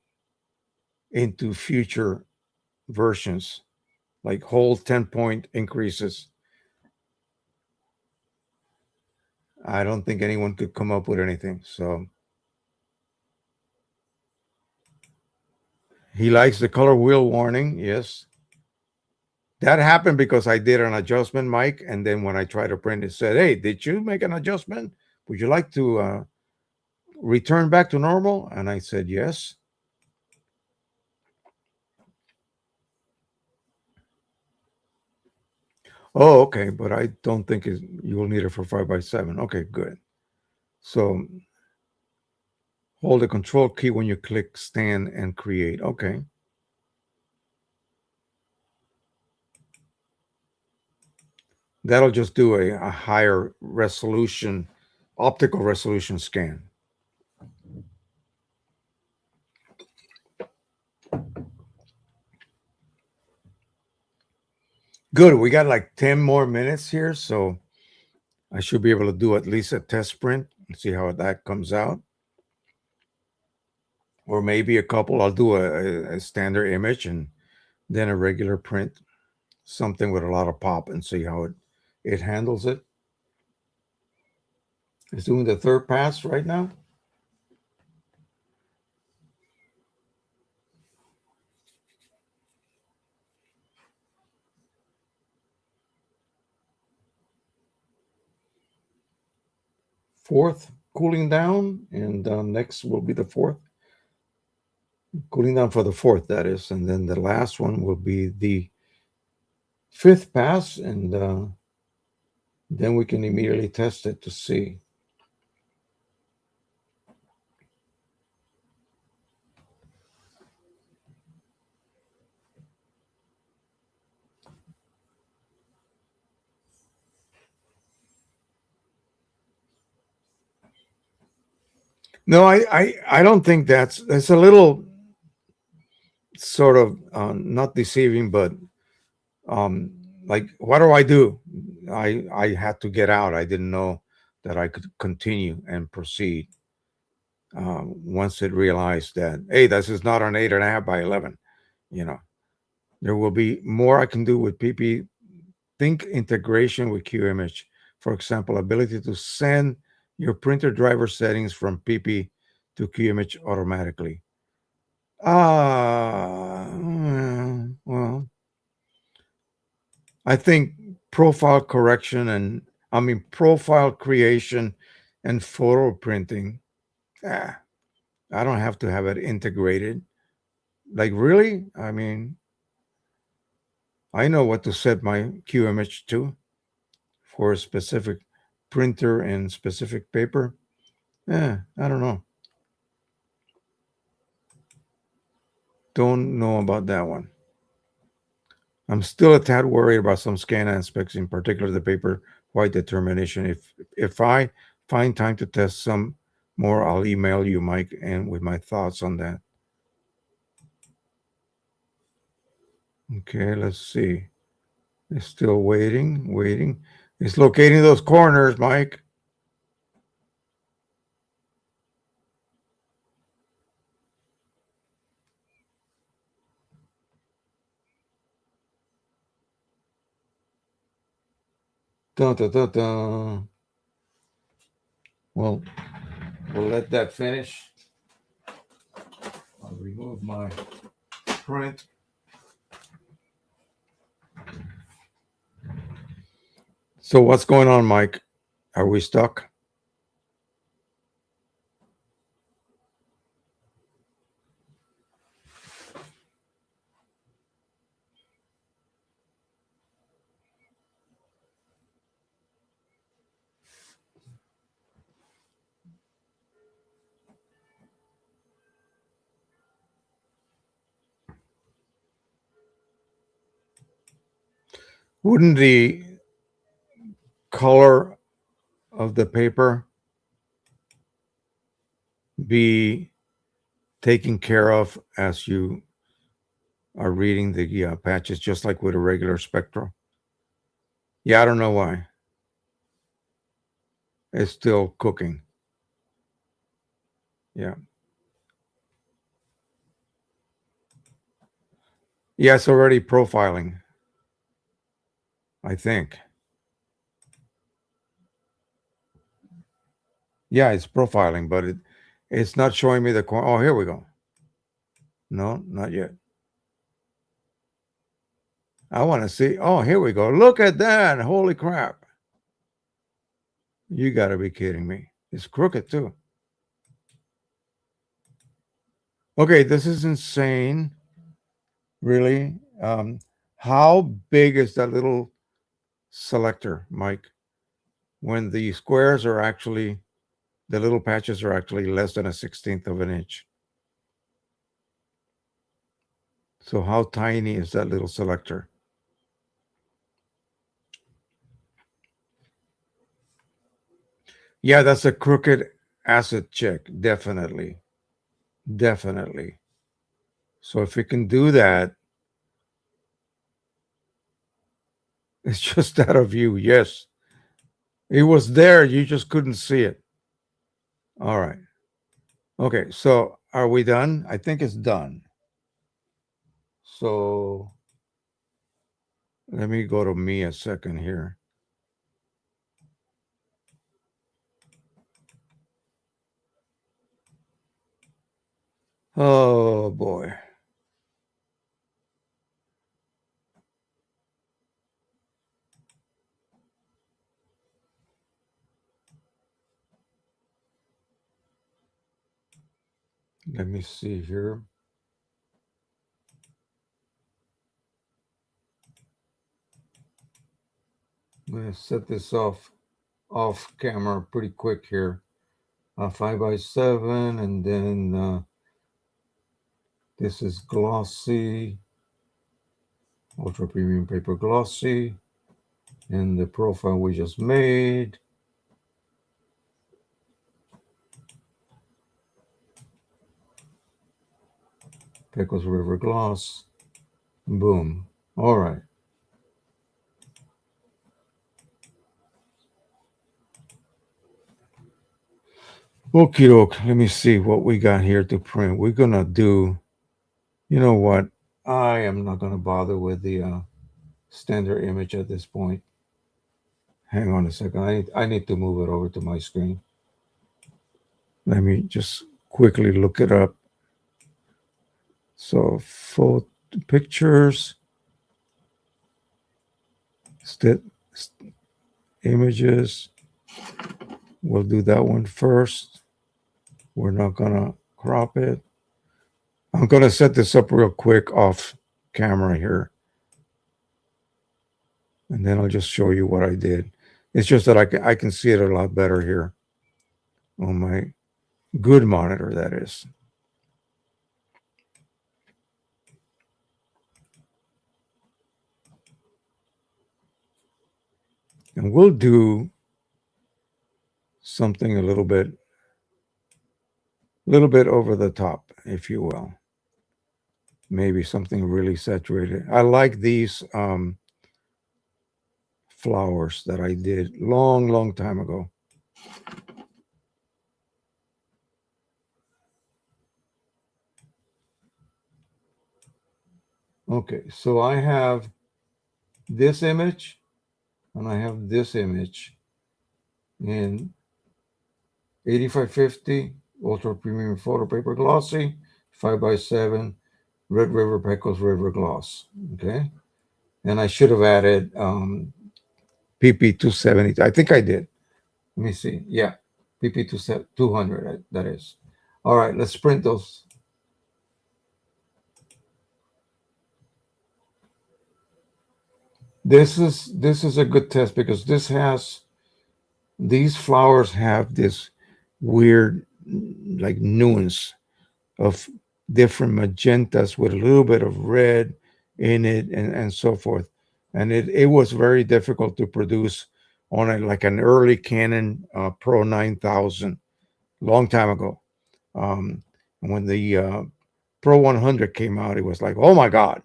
into future versions, like whole 10-point increases. I don't think anyone could come up with anything. So he likes the color wheel warning. Yes. That happened because I did an adjustment, Mike. And then when I tried to print it, said, hey, did you make an adjustment? Would you like to return back to normal? And I said, yes. Oh, okay. But I don't think you will need it for 5x7. Okay, good. So hold the control key when you click stand and create. Okay. That'll just do a higher resolution, optical resolution scan. Good. We got like 10 more minutes here. So I should be able to do at least a test print and see how that comes out. Or maybe a couple. I'll do a standard image and then a regular print, something with a lot of pop, and see how it handles it. It's doing the third pass right now. Fourth, cooling down, and next will be the fourth. Cooling down for the fourth, that is. And then the last one will be the fifth pass, and then we can immediately test it to see. No, I don't think that's a little sort of not deceiving, but like, what do I do? I had to get out. I didn't know that I could continue and proceed. Once it realized that, hey, this is not an 8.5 by 11. You know, there will be more I can do with PP. Think integration with QImage. For example, ability to send your printer driver settings from PP to QImage automatically. Well, I think profile correction and profile creation and photo printing. Ah, I don't have to have it integrated. Like, really? I know what to set my QImage to for a specific printer and specific paper. Yeah, I don't know. Don't know about that one. I'm still a tad worried about some scan aspects, in particular the paper white determination. If I find time to test some more, I'll email you, Mike, and with my thoughts on that. Okay, let's see. It's still waiting. It's locating those corners, Mike. Dun, dun, dun, dun. Well, we'll let that finish. I'll remove my print. So what's going on, Mike? Are we stuck? Wouldn't the color of the paper be taken care of as you are reading the patches, just like with a regular spectral? Yeah, I don't know why. It's still cooking. Yeah. Yeah, it's already profiling, I think. Yeah, it's profiling, but it's not showing me the corner. Oh, here we go. No, not yet. I want to see. Oh, here we go. Look at that. Holy crap. You got to be kidding me. It's crooked too. Okay, this is insane. Really? How big is that little selector, Mike? When the squares are actually, the little patches are actually less than a 16th of an inch. So how tiny is that little selector? Yeah, that's a crooked acid check. Definitely. Definitely. So if it can do that, it's just out of view. Yes. It was there. You just couldn't see it. All right. Okay. So are we done? I think it's done. So let me go to me a second here. Oh boy. Let me see here. I'm gonna set this off camera pretty quick here. 5x7, and then this is glossy, ultra premium paper glossy, and the profile we just made. Pecos River gloss. Boom. All right. Okie doke. Let me see what we got here to print. We're gonna do. You know what? I am not gonna bother with the standard image at this point. Hang on a second. I need to move it over to my screen. Let me just quickly look it up. So, photo pictures, st- images. We'll do that one first. We're not gonna crop it. I'm gonna set this up real quick off camera here, and then I'll just show you what I did. It's just that I can see it a lot better here on my good monitor, that is. And we'll do something a little bit over the top, if you will. Maybe something really saturated. I like these flowers that I did long, long time ago. Okay, so I have this image and I have this image in 8550 ultra premium photo paper glossy 5x7 Red River Pecos River gloss. Okay, and I should have added PP 270. I think I did. Let me see. Yeah, PP 200. That is. All right, let's print those. This is a good test because these flowers have this weird like nuance of different magentas with a little bit of red in it and so forth. And it was very difficult to produce on like an early Canon Pro 9000 long time ago. When the Pro 100 came out, it was like, oh my God,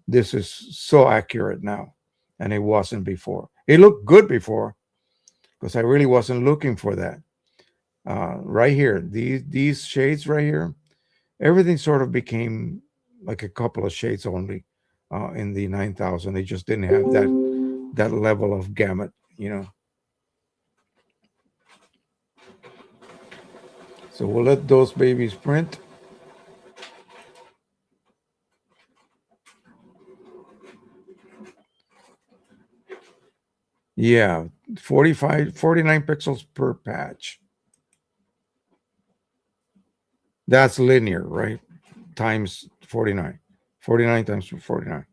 this is so accurate now. And it wasn't before. It looked good before because I really wasn't looking for that. Right here, these shades right here, everything sort of became like a couple of shades only in the 9000. They just didn't have that level of gamut, you know. So we'll let those babies print. Yeah, 45, 49 pixels per patch. That's linear, right? Times 49. 49 times 49.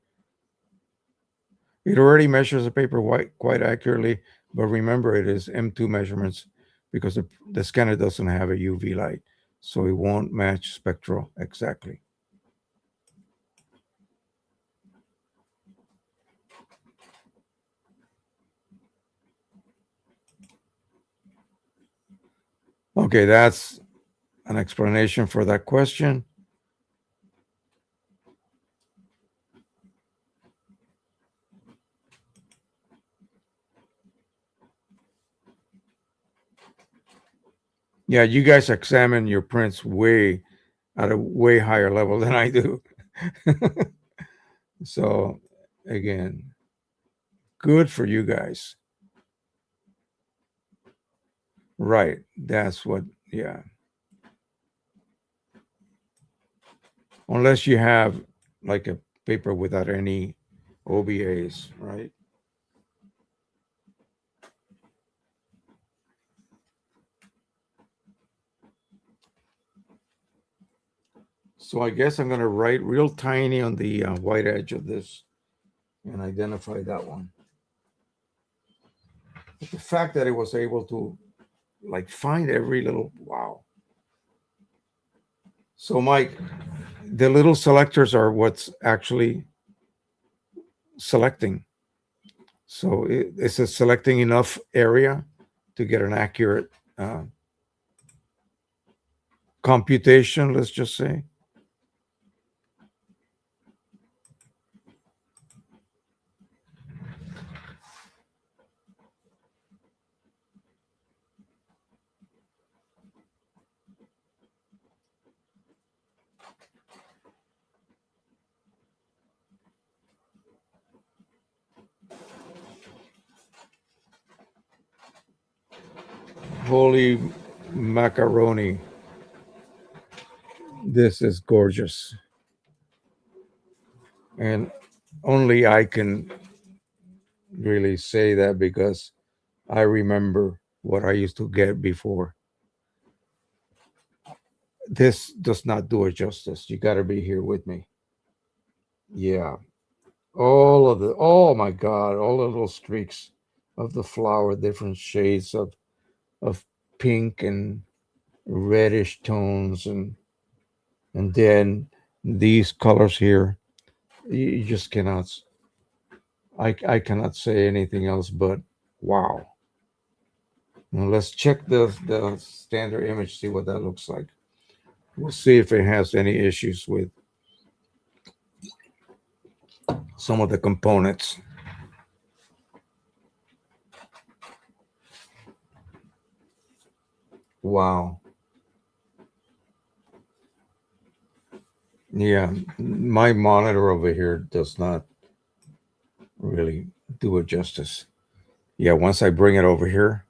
It already measures the paper quite accurately, but remember it is M2 measurements because the scanner doesn't have a UV light, so it won't match spectral exactly. Okay, that's an explanation for that question. Yeah, you guys examine your prints way at a way higher level than I do. So, again, good for you guys. Right. That's what, yeah. Unless you have like a paper without any OBAs, right? So I guess I'm going to write real tiny on the white edge of this and identify that one. But the fact that it was able to like find every little wow. So Mike, the little selectors are what's actually selecting. So it's a selecting enough area to get an accurate uh, computation, let's just say. Holy macaroni. This is gorgeous. And only I can really say that because I remember what I used to get before. This does not do it justice. You got to be here with me. Yeah. Oh my God, all the little streaks of the flower, different shades of pink and reddish tones, and then these colors here. You just cannot. I cannot say anything else but wow. Now let's check the standard image, see what that looks like. We'll see if it has any issues with some of the components. Wow. Yeah, my monitor over here does not really do it justice. Yeah, once I bring it over here,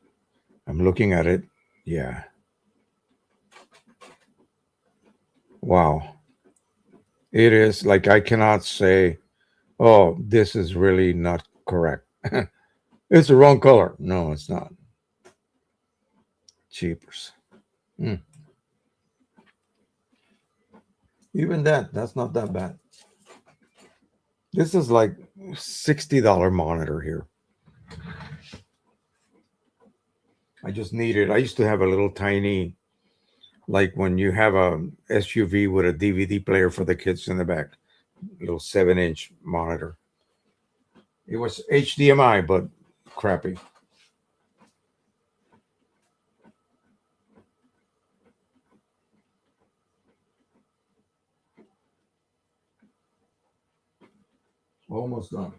I'm looking at it. Yeah. Wow. It is like I cannot say, oh, this is really not correct. It's the wrong color. No, it's not. Cheapers. Mm. Even that's not that bad. This is like $60 monitor here. I just need it. I used to have a little tiny, like when you have a SUV with a DVD player for the kids in the back, little 7-inch monitor. It was HDMI, but crappy. Almost done.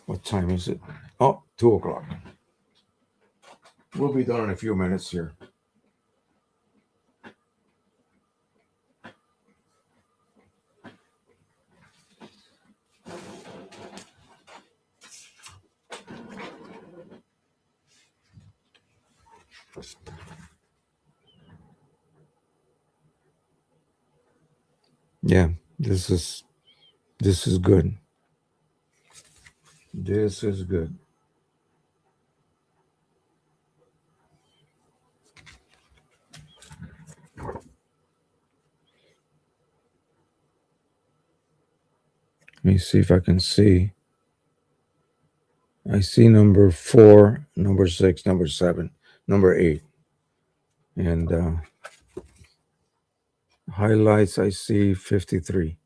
What time is it? Oh, 2 o'clock. We'll be done in a few minutes here. Yeah, this is good. This is good. Let me see if I can see. I see number 4, number 6, number 7, number 8, and highlights. I see 53,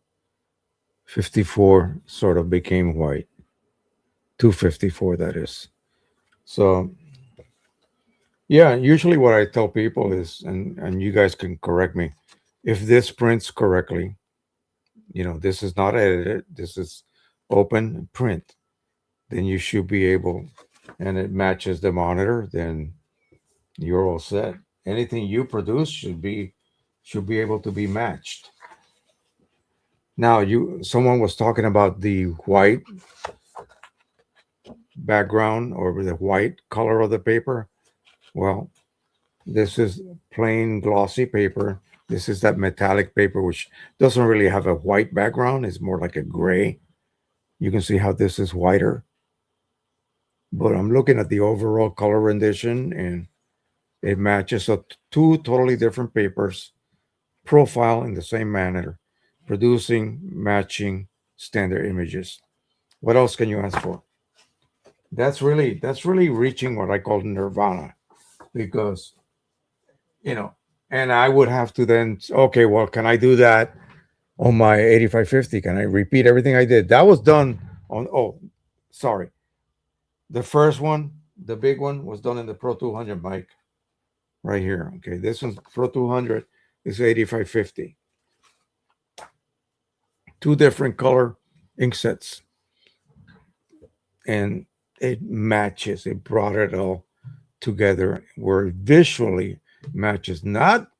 54 sort of became white. 254, that is. So yeah, usually what I tell people is, and you guys can correct me, if this prints correctly, this is not edited, this is open print, then you should be able, and it matches the monitor, then you're all set. Anything you produce should be able to be matched. Now, someone was talking about the white background or the white color of the paper. Well, this is plain glossy paper. This is that metallic paper, which doesn't really have a white background. It's more like a gray. You can see how this is whiter. But I'm looking at the overall color rendition, and it matches up two totally different papers, profile in the same manner, producing matching standard images. What else can you ask for? That's really reaching what I call nirvana, because you know, and I would have to then, okay, well, can I do that on my 8550? Can I repeat everything I did? That was done on, oh, sorry. The first one, the big one, was done in the Pro 200 mic right here. Okay, this one's Pro 200, is 8550. Two different color ink sets, and it matches. It brought it all together where it visually matches. Not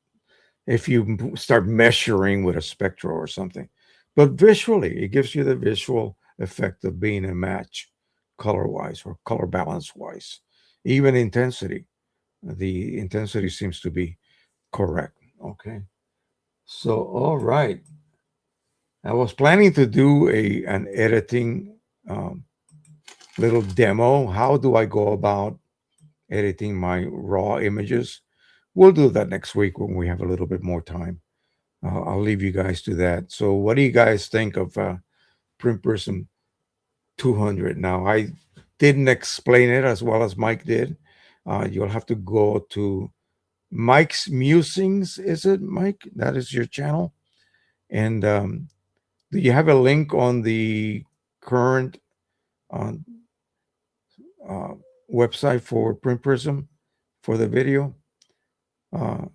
if you start measuring with a spectral or something, but visually, it gives you the visual effect of being a match color wise or color balance wise. Even intensity. The intensity seems to be correct. Okay. So, all right. I was planning to do an editing um, little demo. How do I go about editing my raw images? We'll do that next week when we have a little bit more time. I'll leave you guys to that. So, what do you guys think of Print Prism 200? Now, I didn't explain it as well as Mike did. You'll have to go to Mike's Musings. Is it, Mike? That is your channel. And do you have a link on the current uh, uh, website for Print Prism for the video? Uh,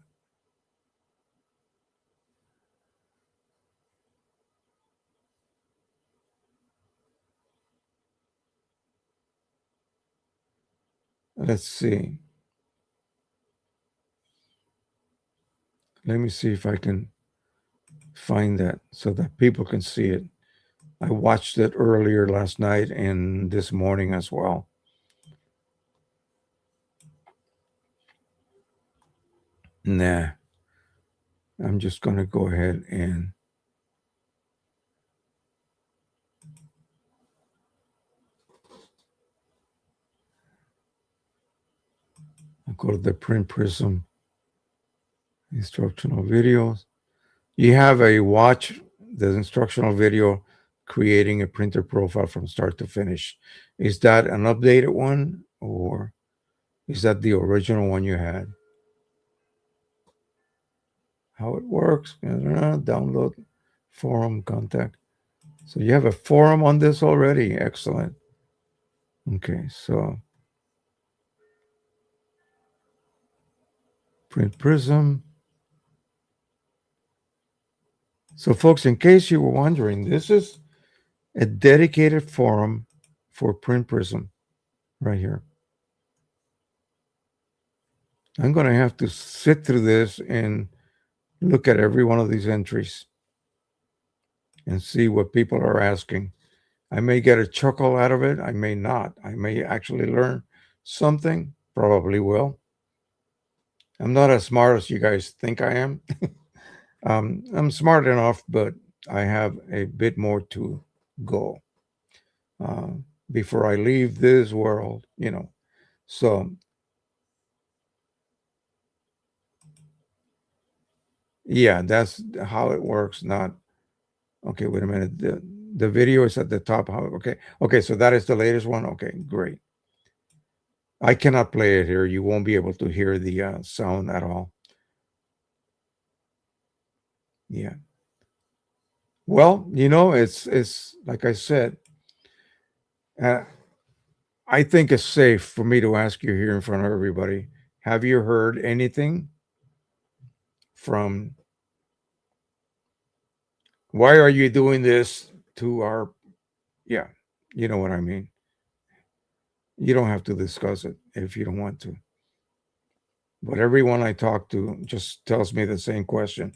let's see. Let me see if I can find that so that people can see it. I watched it earlier last night and this morning as well. Nah, I'm just going to go ahead and go to the Print Prism instructional videos. You have a watch the instructional video creating a printer profile from start to finish. Is that an updated one or is that the original one you had? How it works? Download forum contact. So you have a forum on this already. Excellent. Okay, so Print Prism. So, folks, in case you were wondering, this is a dedicated forum for Print Prism right here. I'm going to have to sit through this and look at every one of these entries and see what people are asking. I may get a chuckle out of it. I may not. I may actually learn something. Probably will. I'm not as smart as you guys think I am. I'm smart enough, but I have a bit more to go uh, before I leave this world. So, yeah, that's how it works. Not okay. Wait a minute. The video is at the top. Okay. So that is the latest one. Okay, great. I cannot play it here. You won't be able to hear the sound at all. Yeah. Well, it's like I said. Uh, I think it's safe for me to ask you here in front of everybody. Have you heard anything from? Why are you doing this to our? Yeah, you know what I mean. You don't have to discuss it if you don't want to. But everyone I talk to just tells me the same question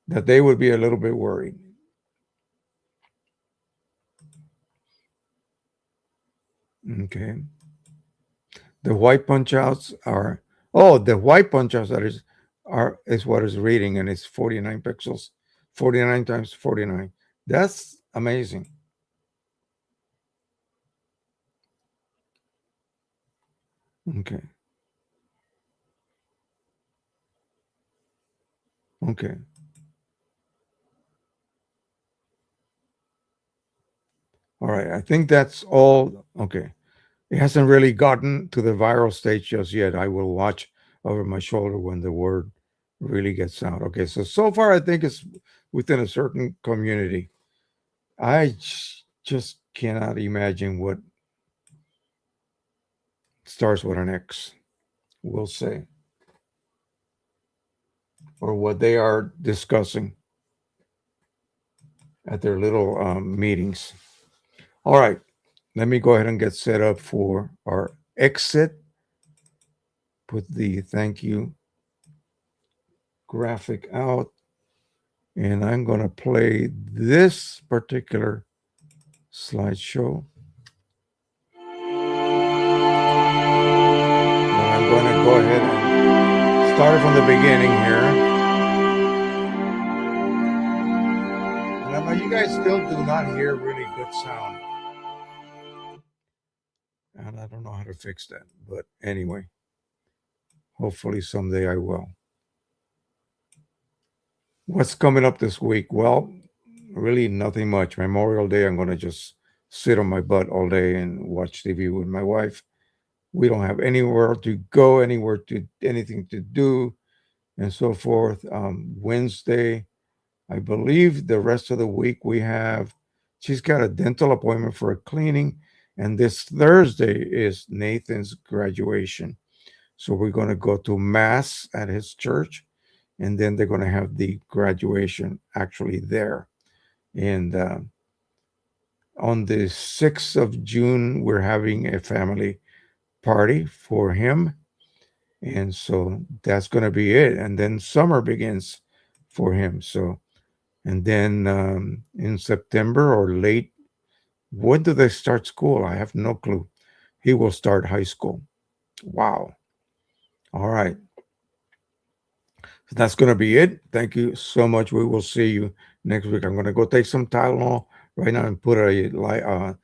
that they would be a little bit worried. Okay. The white punch outs are the white punch outs that is what is reading and it's 49 pixels, 49 times 49. That's amazing. Okay. Okay. All right. I think that's all. Okay. It hasn't really gotten to the viral stage just yet. I will watch over my shoulder when the word really gets out. Okay. So far, I think it's within a certain community. I just cannot imagine what starts with an X, we'll say, or what they are discussing at their little meetings. All right. Let me go ahead and get set up for our exit. Put the thank you graphic out. And I'm going to play this particular slideshow. Now I'm going to go ahead and start it from the beginning here. And you guys still do not hear really good sound. And I don't know how to fix that. But anyway, hopefully someday I will. What's coming up this week? Well, really nothing much. Memorial Day, I'm going to just sit on my butt all day and watch TV with my wife. We don't have anywhere to go, anywhere to anything to do, and so forth. Wednesday, I believe the rest of the week she's got a dental appointment for a cleaning, and this Thursday is Nathan's graduation. So we're going to go to mass at his church, and then they're going to have the graduation actually there. And on the 6th of June, we're having a family party for him. And so that's going to be it. And then summer begins for him. So, and then in September or late, when do they start school? I have no clue. He will start high school. Wow. All right. So that's going to be it. Thank you so much. We will see you next week. I'm going to go take some Tylenol right now and put a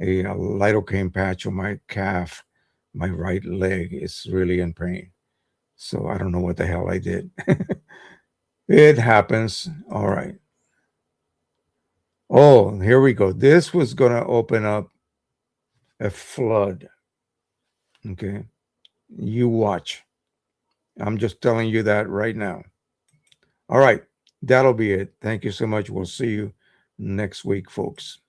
lidocaine patch on my calf. My right leg is really in pain. So I don't know what the hell I did. It happens. All right. Oh, here we go. This was going to open up a flood. Okay. You watch. I'm just telling you that right now. All right. That'll be it. Thank you so much. We'll see you next week, folks.